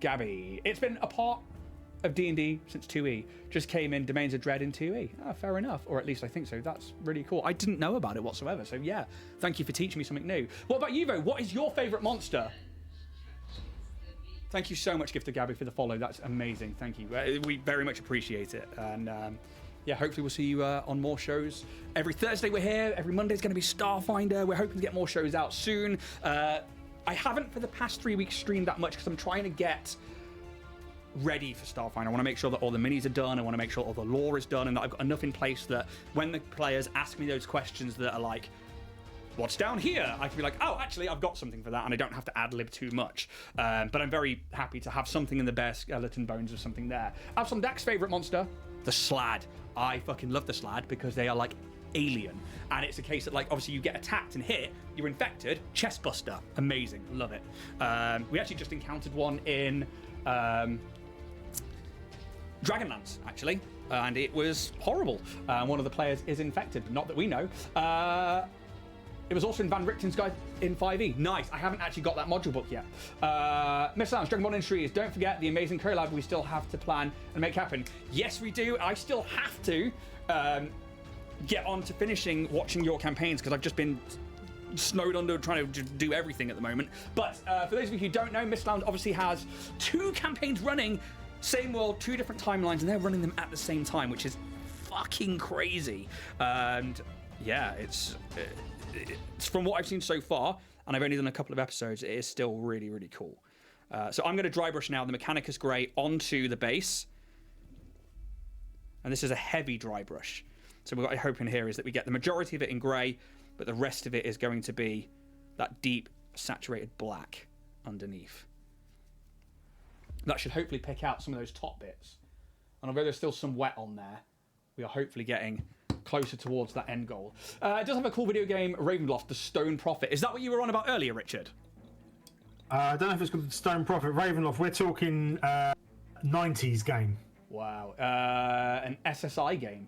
Speaker 1: Gabby, it's been apart of D&D since 2E. Just came in Domains of Dread in 2E. Fair enough, or at least I think so. That's really cool. I didn't know about it whatsoever, so yeah, thank you for teaching me something new. What about you, Vo? What is your favourite monster? Thank you so much, Gifted Gabby, for the follow. That's amazing. Thank you. We very much appreciate it. And yeah, hopefully we'll see you on more shows. Every Thursday we're here. Every Monday's going to be Starfinder. We're hoping to get more shows out soon. I haven't for the past 3 weeks streamed that much because I'm trying to get ready for Starfinder. I want to make sure that all the minis are done. I want to make sure all the lore is done and that I've got enough in place that when the players ask me those questions that are like, what's down here? I can be like, oh, actually, I've got something for that, and I don't have to ad-lib too much. But I'm very happy to have something in the bare skeleton bones or something there. Absalom Dak's favourite monster, the Slad. I fucking love the Slad because they are like alien. And it's a case that, like, obviously you get attacked and hit, you're infected, chest buster. Amazing. Love it. We actually just encountered one in Dragonlance, actually. And it was horrible. One of the players is infected. Not that we know. It was also in Van Richten's guide in 5e. Nice. I haven't actually got that module book yet. Miss Lounge, Dragonborn Industries. Don't forget the amazing collab we still have to plan and make happen. Yes, we do. I still have to get on to finishing watching your campaigns because I've just been snowed under trying to do everything at the moment. But for those of you who don't know, Miss Lounge obviously has 2 campaigns running. Same world, 2 different timelines, and they're running them at the same time, which is fucking crazy. And yeah, it's from what I've seen so far, and I've only done a couple of episodes, it is still really, really cool. So I'm going to dry brush now the Mechanicus Grey onto the base. And this is a heavy dry brush. So what I hope in here is that we get the majority of it in grey, but the rest of it is going to be that deep, saturated black underneath. That should hopefully pick out some of those top bits. And although there's still some wet on there, we are hopefully getting closer towards that end goal. It does have a cool video game, Ravenloft, The Stone Prophet. Is that what you were on about earlier, Richard?
Speaker 2: I don't know if it's called Stone Prophet. Ravenloft, we're talking 90s game.
Speaker 1: Wow. An SSI game.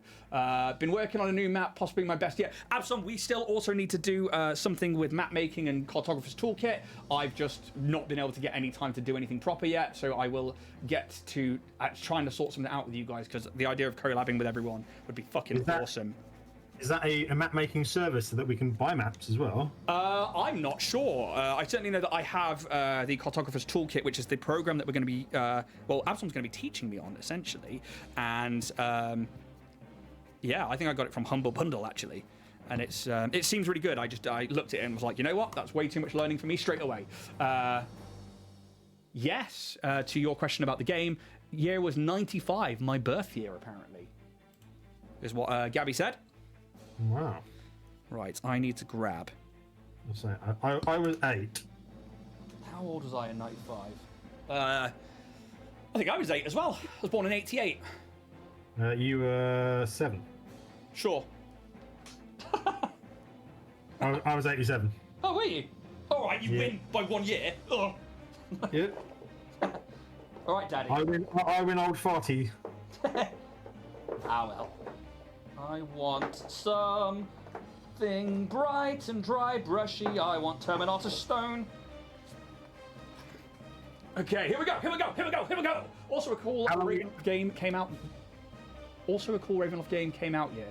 Speaker 1: Been working on a new map, possibly my best yet. Absalom, we still also need to do something with map making and Cartographer's Toolkit. I've just not been able to get any time to do anything proper yet, so I will get to trying to sort something out with you guys, because the idea of collabing with everyone would be fucking awesome.
Speaker 2: Is that a map making service so that we can buy maps as well?
Speaker 1: I'm not sure. I certainly know that I have the Cartographer's Toolkit, which is the program that we're going to be, well, Absalom's going to be teaching me on, essentially. And yeah, I think I got it from Humble Bundle, actually. And it's it seems really good. I looked at it and was like, you know what? That's way too much learning for me straight away. Yes, to your question about the game, year was 95, my birth year, apparently, is what Gabby said.
Speaker 2: Wow.
Speaker 1: Right, I need to grab.
Speaker 2: I was 8.
Speaker 1: How old was I in 95? I think I was 8 as well. I was born in 88.
Speaker 2: You were 7.
Speaker 1: Sure.
Speaker 2: I was 87.
Speaker 1: Oh, were you? All right, you win by 1 year. Ugh.
Speaker 2: Yeah.
Speaker 1: All right, Daddy.
Speaker 2: I win old farty.
Speaker 1: Ah, well. I want something bright and dry brushy. I want Terminator Stone. Okay, here we go. Also a cool Ravenloft game came out. Year.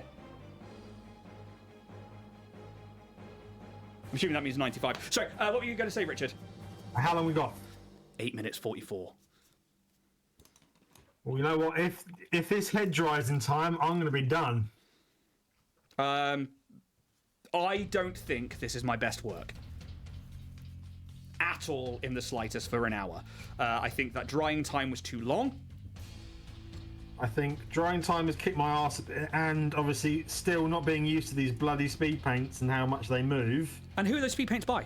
Speaker 1: I'm assuming that means 95. Sorry, what were you going to say, Richard?
Speaker 2: How long we got?
Speaker 1: 8 minutes 44.
Speaker 2: Well, you know what? If this head dries in time, I'm going to be done.
Speaker 1: I don't think this is my best work at all in the slightest for an hour. I think that drying time was too long.
Speaker 2: I think drying time has kicked my arse a bit, and obviously still not being used to these bloody speed paints and how much they move.
Speaker 1: And who are those speed paints by?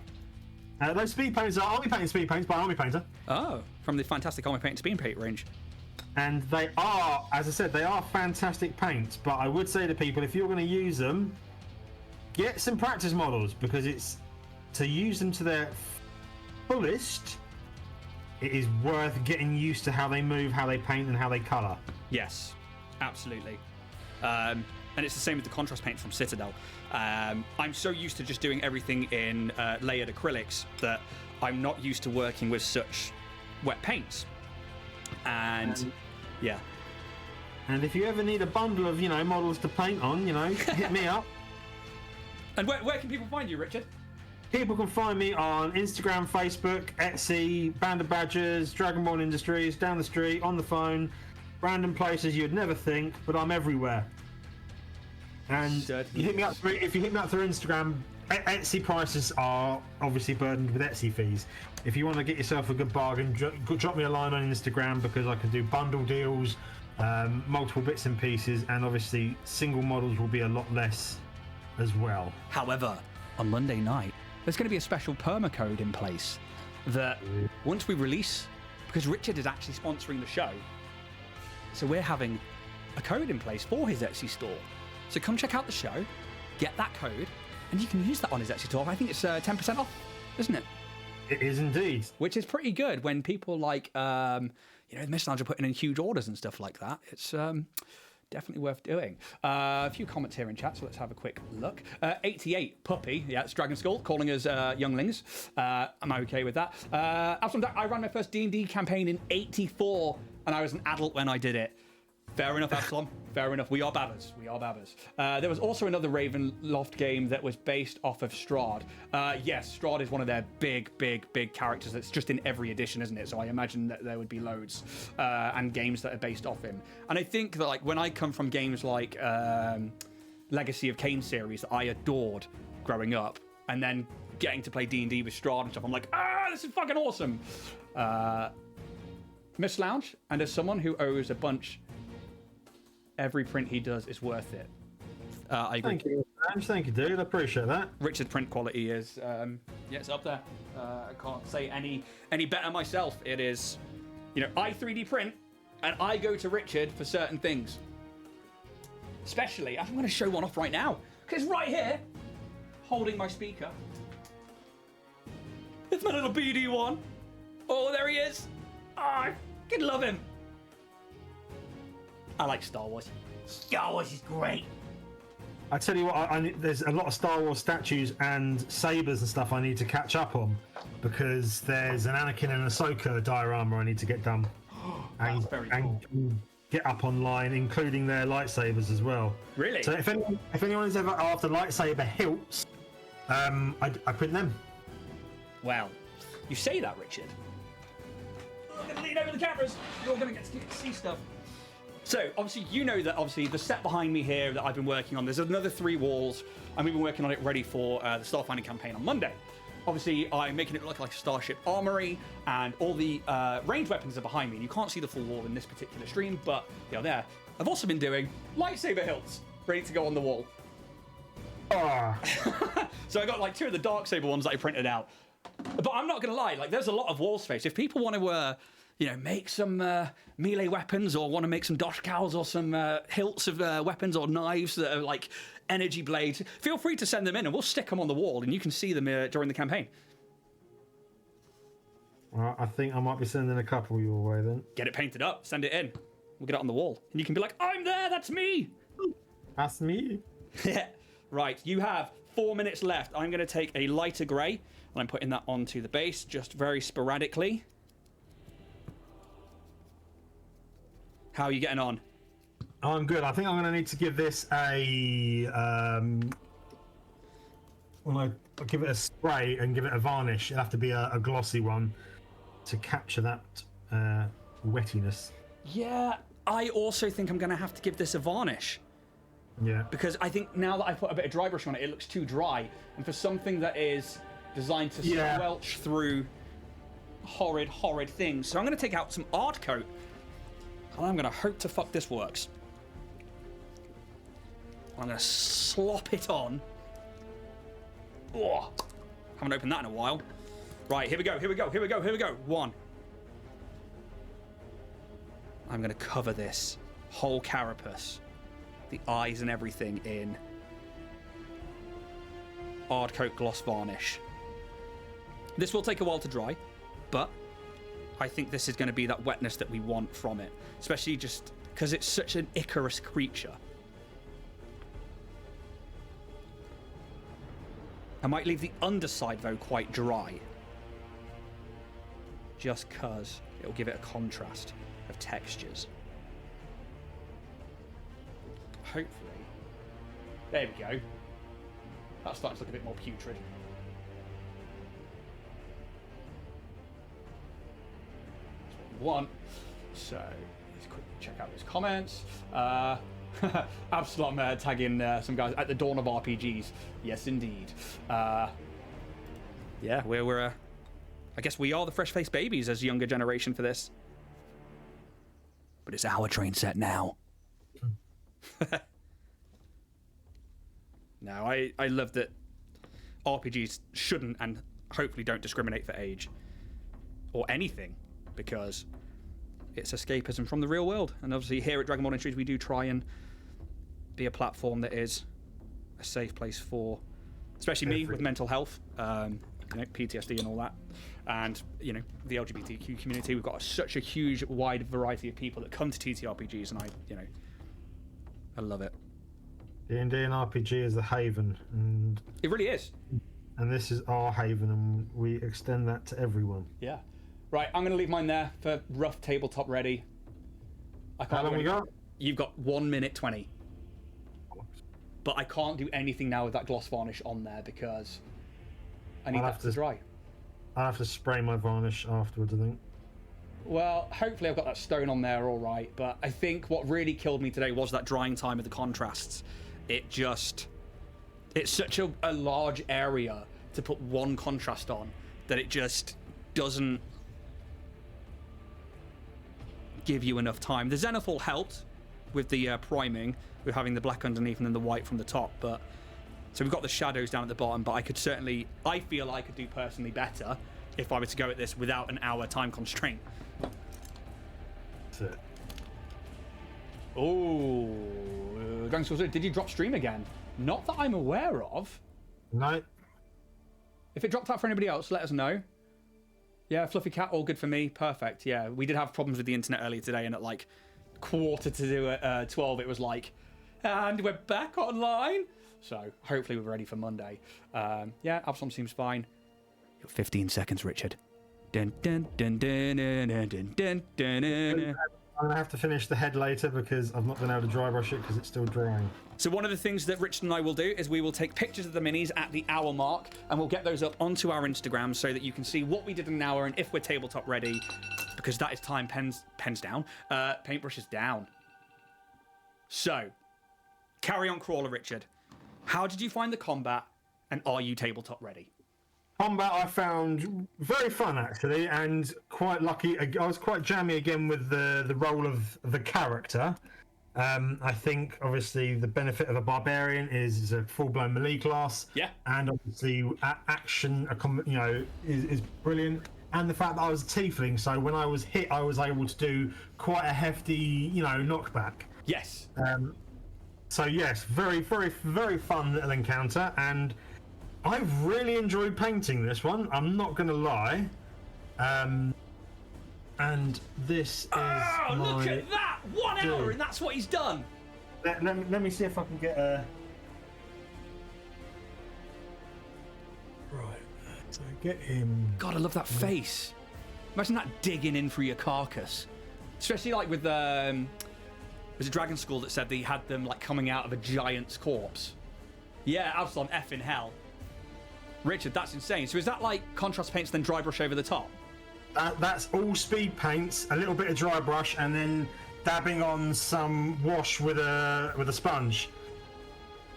Speaker 2: Those speed paints are Army Painting speed paints by Army Painter.
Speaker 1: Oh, from the fantastic Army Paint speed paint range.
Speaker 2: And they are, as I said, they are fantastic paints, but I would say to people, if you're going to use them, get some practice models, because it's to use them to their fullest, it is worth getting used to how they move, how they paint, and how they colour.
Speaker 1: Yes, absolutely. And it's the same with the contrast paint from Citadel. I'm so used to just doing everything in layered acrylics that I'm not used to working with such wet paints. And Yeah.
Speaker 2: And if you ever need a bundle of, models to paint on, hit me up.
Speaker 1: And where can people find you, Richard?
Speaker 2: People can find me on Instagram, Facebook, Etsy, Band of Badgers, Dragonborn Industries, down the street, on the phone, random places you'd never think, but I'm everywhere. And
Speaker 1: Certainly.
Speaker 2: if you hit me up through Instagram, Etsy prices are obviously burdened with Etsy fees. If you want to get yourself a good bargain, drop me a line on Instagram, because I can do bundle deals, multiple bits and pieces, and obviously single models will be a lot less as well.
Speaker 1: However, on Monday night, there's going to be a special perma code in place that once we release, because Richard is actually sponsoring the show, so we're having a code in place for his Etsy store. So come check out the show, get that code, and you can use that on his Etsy store. I think it's 10% off, isn't it?
Speaker 2: It is indeed.
Speaker 1: Which is pretty good when people like, the Mist Lounge are putting in huge orders and stuff like that. It's definitely worth doing. A few comments here in chat, so let's have a quick look. 88 Puppy, yeah, it's Dragon Skull, calling us younglings. I'm okay with that. I ran my first D&D campaign in 84, and I was an adult when I did it. Fair enough, Absalom. Fair enough. We are babbers. There was also another Ravenloft game that was based off of Strahd. Yes, Strahd is one of their big characters. That's just in every edition, isn't it? So I imagine that there would be loads and games that are based off him. And I think that like when I come from games like Legacy of Kain series that I adored growing up, and then getting to play D&D with Strahd and stuff, I'm like, this is fucking awesome. Miss Lounge, and as someone who owes a bunch, every print he does is worth it. I agree.
Speaker 2: Thank you, Thank you, dude. I appreciate that.
Speaker 1: Richard's print quality is, it's up there. I can't say any better myself. It is, I 3D print, and I go to Richard for certain things. Especially, I'm going to show one off right now, because right here, holding my speaker, it's my little BD one. Oh, there he is. Oh, I could love him. I like Star Wars. Star Wars is great.
Speaker 2: I tell you what, there's a lot of Star Wars statues and sabers and stuff I need to catch up on, because there's an Anakin and Ahsoka diorama I need to get done.
Speaker 1: That's very cool.
Speaker 2: And get up online, including their lightsabers as well.
Speaker 1: Really?
Speaker 2: So if anyone is ever after lightsaber hilts, I print them.
Speaker 1: Well, you say that, Richard. I'm going to lean over the cameras. You're going to get to see stuff. So, obviously, that the set behind me here that I've been working on, there's another 3 walls, and we've been working on it ready for the Starfinder campaign on Monday. Obviously, I'm making it look like a Starship armory, and all the ranged weapons are behind me. And you can't see the full wall in this particular stream, but they're there. I've also been doing lightsaber hilts, ready to go on the wall. So I got like 2 of the Darksaber ones that I printed out. But I'm not going to lie, like there's a lot of wall space. If people want to, make some melee weapons, or want to make some doshkals or some hilts of weapons or knives that are like energy blades, feel free to send them in and we'll stick them on the wall and you can see them during the campaign.
Speaker 2: Well, I think I might be sending a couple your way then.
Speaker 1: Get it painted up, send it in. We'll get it on the wall. And you can be like, I'm there, that's me.
Speaker 2: That's me.
Speaker 1: Right, you have 4 minutes left. I'm going to take a lighter grey and I'm putting that onto the base just very sporadically. How are you getting on?
Speaker 2: I'm good. I think I'm going to need to give this a... I'll give it a spray and give it a varnish. It'll have to be a glossy one to capture that wettiness.
Speaker 1: Yeah, I also think I'm going to have to give this a varnish.
Speaker 2: Yeah.
Speaker 1: Because I think now that I put a bit of dry brush on it, it looks too dry. And for something that is designed to squelch through horrid things. So I'm going to take out some art coat. And I'm going to hope to fuck this works. I'm going to slop it on. Oh, haven't opened that in a while. Right, here we go. 1. I'm going to cover this whole carapace, the eyes and everything, in Ardcoat gloss varnish. This will take a while to dry, but I think this is going to be that wetness that we want from it, especially just because it's such an Icarus creature. I might leave the underside, though, quite dry, just because it'll give it a contrast of textures. hopefully. There we go. That's starting to look a bit more putrid. That's what we want. So let's quickly check out those comments. Absalom tagging some guys at the dawn of RPGs. Yes, indeed. Yeah, we're I guess we are the fresh-faced babies as younger generation for this. But it's our train set now. No, I love that RPGs shouldn't and hopefully don't discriminate for age or anything, because it's escapism from the real world. And obviously here at Dragonborn Industries we do try and be a platform that is a safe place for, especially me with mental health, PTSD and all that, and the LGBTQ community. We've got such a huge, wide variety of people that come to TTRPGs, and I love it.
Speaker 2: D&D and RPG is a haven, and
Speaker 1: it really is.
Speaker 2: And this is our haven, and we extend that to everyone.
Speaker 1: Yeah. Right, I'm going to leave mine there for rough tabletop ready.
Speaker 2: How long we got?
Speaker 1: You've got 1 minute 20. But I can't do anything now with that gloss varnish on there because I need that to dry.
Speaker 2: I'll have to spray my varnish afterwards, I think.
Speaker 1: Well, hopefully I've got that stone on there all right, but I think what really killed me today was that drying time of the contrasts. It's such a large area to put one contrast on that it just doesn't give you enough time. The Zenithal helped with the priming, with having the black underneath and then the white from the top, but so we've got the shadows down at the bottom, but I feel I could do personally better if I were to go at this without an hour time constraint.
Speaker 2: That's it.
Speaker 1: Oh, did you drop stream again? Not that I'm aware of.
Speaker 2: No.
Speaker 1: If it dropped out for anybody else, let us know. Yeah, Fluffy Cat, all good for me. Perfect. Yeah, we did have problems with the internet earlier today, and at like 11:45, it was like, and we're back online. So hopefully we're ready for Monday. Yeah, Absalom seems fine. You got 15 seconds, Richard. Dun, dun, dun, dun, dun, dun, dun, dun, dun.
Speaker 2: I'm going to have to finish the head later because I've not been able to dry brush it because it's still drying.
Speaker 1: So one of the things that Richard and I will do is we will take pictures of the minis at the hour mark and we'll get those up onto our Instagram so that you can see what we did in an hour and if we're tabletop ready, because that is time. Pens down, paintbrushes down. So, Carrion Crawler, Richard. How did you find the combat and are you tabletop ready?
Speaker 2: Combat I found very fun actually, and quite lucky. I was quite jammy again with the role of the character. I think obviously the benefit of a barbarian is a full-blown melee class.
Speaker 1: Yeah.
Speaker 2: And obviously action, is brilliant. And the fact that I was a tiefling, so when I was hit, I was able to do quite a hefty, knockback.
Speaker 1: Yes.
Speaker 2: So yes, very, very, very fun little encounter, and I've really enjoyed painting this one. I'm not going to lie. And this is
Speaker 1: look at that! 1 hour, and that's what he's done.
Speaker 2: Let me see if I can get a. Right. So get him.
Speaker 1: God, I love that face. Imagine that digging in through your carcass, especially like with was it Dragon School that said they had them like coming out of a giant's corpse? Yeah, Absalom, F in hell. Richard, that's insane. So is that like contrast paints then dry brush over the top?
Speaker 2: That's all speed paints, a little bit of dry brush, and then dabbing on some wash with a sponge.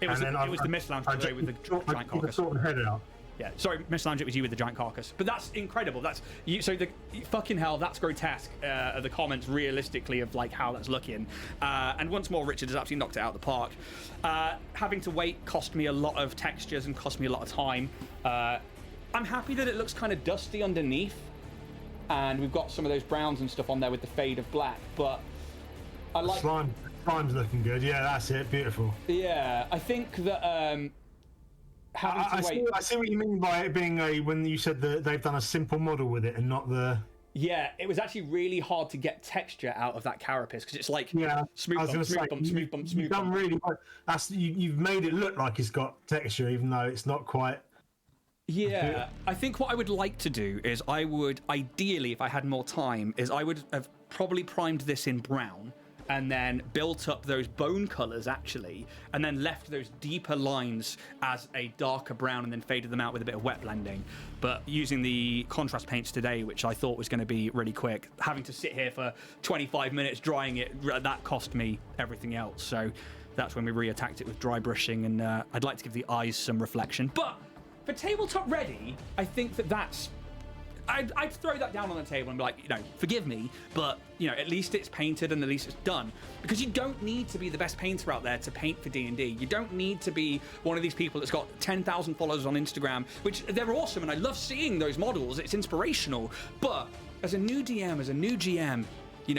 Speaker 1: It was the Mist Lounge today with the giant carcass.
Speaker 2: Sort of head out.
Speaker 1: Yeah, sorry, Mist Lounge, it was you with the giant carcass. But that's incredible. That's you. So the fucking hell, that's grotesque. The comments realistically of like how that's looking. And once more, Richard has absolutely knocked it out of the park. Having to wait cost me a lot of textures and cost me a lot of time. I'm happy that it looks kind of dusty underneath, and we've got some of those browns and stuff on there with the fade of black. But I like
Speaker 2: slime's looking good. Yeah, that's it. Beautiful.
Speaker 1: Yeah, I think that. I
Speaker 2: see what you mean by it being when you said that they've done a simple model with it and not the.
Speaker 1: Yeah, it was actually really hard to get texture out of that carapace because it's like smooth bump.
Speaker 2: You've done really well. You've made it look like it's got texture, even though it's not quite.
Speaker 1: Yeah, I think what I would like to do is I would ideally, if I had more time, is I would have probably primed this in brown and then built up those bone colors actually, and then left those deeper lines as a darker brown, and then faded them out with a bit of wet blending. But using the contrast paints today, which I thought was going to be really quick, having to sit here for 25 minutes drying it, that cost me everything else. So that's when we re-attacked it with dry brushing, and I'd like to give the eyes some reflection. But for tabletop ready, I think that's... I'd throw that down on the table and be like, forgive me, but, at least it's painted and at least it's done. Because you don't need to be the best painter out there to paint for D&D. You don't need to be one of these people that's got 10,000 followers on Instagram, which they're awesome, and I love seeing those models. It's inspirational. But as a new DM, as a new GM,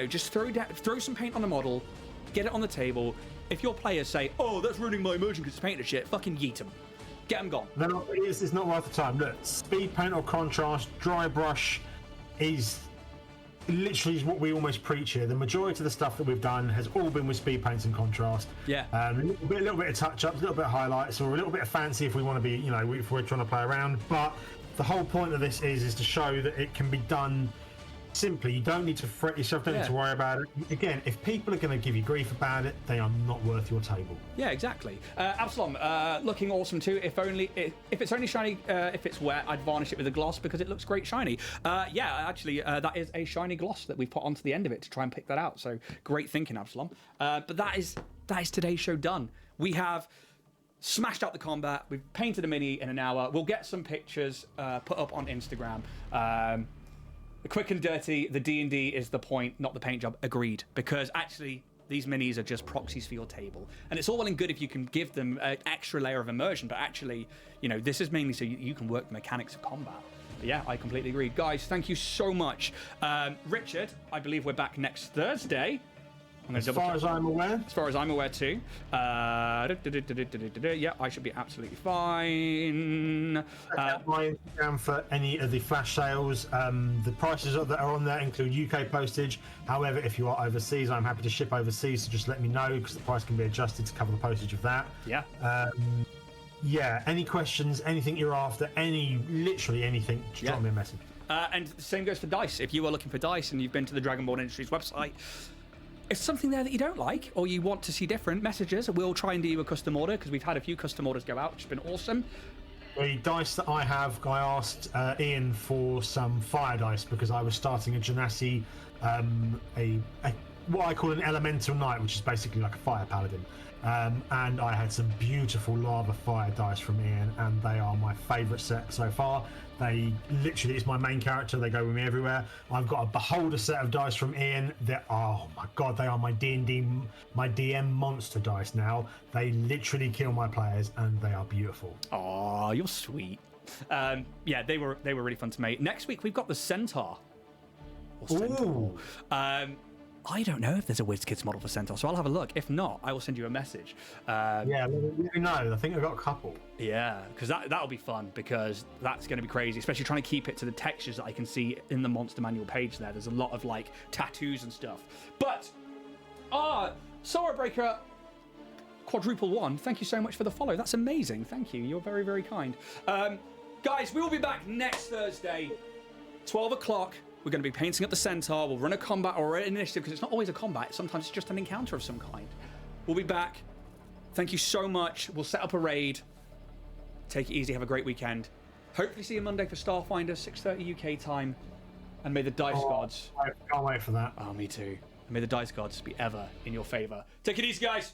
Speaker 1: just throw some paint on the model, get it on the table. If your players say, oh, that's ruining my immersion because it's painted shit, fucking yeet them. Get them gone.
Speaker 2: No, it's not worth the time. Look, speed paint or contrast, dry brush is literally what we almost preach here. The majority of the stuff that we've done has all been with speed paints and contrast.
Speaker 1: Yeah.
Speaker 2: A little bit of touch-ups, a little bit of highlights, or a little bit of fancy if we want to be, if we're trying to play around. But the whole point of this is to show that it can be done simply. You don't need to fret yourself, don't need to worry about it. Again, if people are going to give you grief about it, they are not worth your table.
Speaker 1: Yeah, exactly. Absalom, looking awesome too. If it's only shiny, if it's wet, I'd varnish it with a gloss because it looks great shiny. Actually, that is a shiny gloss that we've put onto the end of it to try and pick that out. So great thinking, Absalom. But that is today's show done. We have smashed out the combat. We've painted a mini in an hour. We'll get some pictures put up on Instagram. The quick and dirty, the D&D is the point, not the paint job. Agreed. Because actually, these minis are just proxies for your table. And it's all well and good if you can give them an extra layer of immersion, but actually, this is mainly so you can work the mechanics of combat. But yeah, I completely agree. Guys, thank you so much. Richard, I believe we're back next Thursday.
Speaker 2: As far as I'm aware.
Speaker 1: As far as I'm aware too. Yeah, I should be absolutely fine.
Speaker 2: My Instagram for any of the flash sales. The prices that are on there include UK postage. However, if you are overseas, I'm happy to ship overseas, so just let me know because the price can be adjusted to cover the postage of that.
Speaker 1: Yeah.
Speaker 2: Any questions, anything you're after, literally anything, just drop me a message.
Speaker 1: And the same goes for dice. If you are looking for dice and you've been to the Dragonborn Industries website, if something there that you don't like or you want to see different messages, we'll try and do you a custom order because we've had a few custom orders go out, which has been awesome.
Speaker 2: The dice that I have, I asked Ian for some fire dice because I was starting a Genasi, what I call an elemental knight, which is basically like a fire paladin. And I had some beautiful lava fire dice from Ian, and they are my favourite set so far. They literally, it's my main character. They go with me everywhere. I've got a beholder set of dice from Ian that, oh my god, they are my D&D, my DM monster dice now. They literally kill my players, and they are beautiful.
Speaker 1: Oh, you're sweet. Yeah, they were really fun to make. Next week we've got the Centaur.
Speaker 2: Ooh.
Speaker 1: I don't know if there's a WizKids model for Centaur, so I'll have a look. If not, I will send you a message.
Speaker 2: Yeah, let me know. I think I've got a couple.
Speaker 1: Yeah, because that'll be fun, because that's going to be crazy, especially trying to keep it to the textures that I can see in the Monster Manual page there. There's a lot of, tattoos and stuff. But, Sora Breaker quadruple 1, thank you so much for the follow. That's amazing. Thank you. You're very, very kind. Guys, we will be back next Thursday, 12 o'clock. We're going to be painting up the Centaur. We'll run a combat or an initiative, because it's not always a combat. Sometimes it's just an encounter of some kind. We'll be back. Thank you so much. We'll set up a raid. Take it easy. Have a great weekend. Hopefully see you Monday for Starfinder, 6:30 UK time. And may the dice gods...
Speaker 2: I can't wait for that.
Speaker 1: Oh, me too. And may the dice gods be ever in your favour. Take it easy, guys.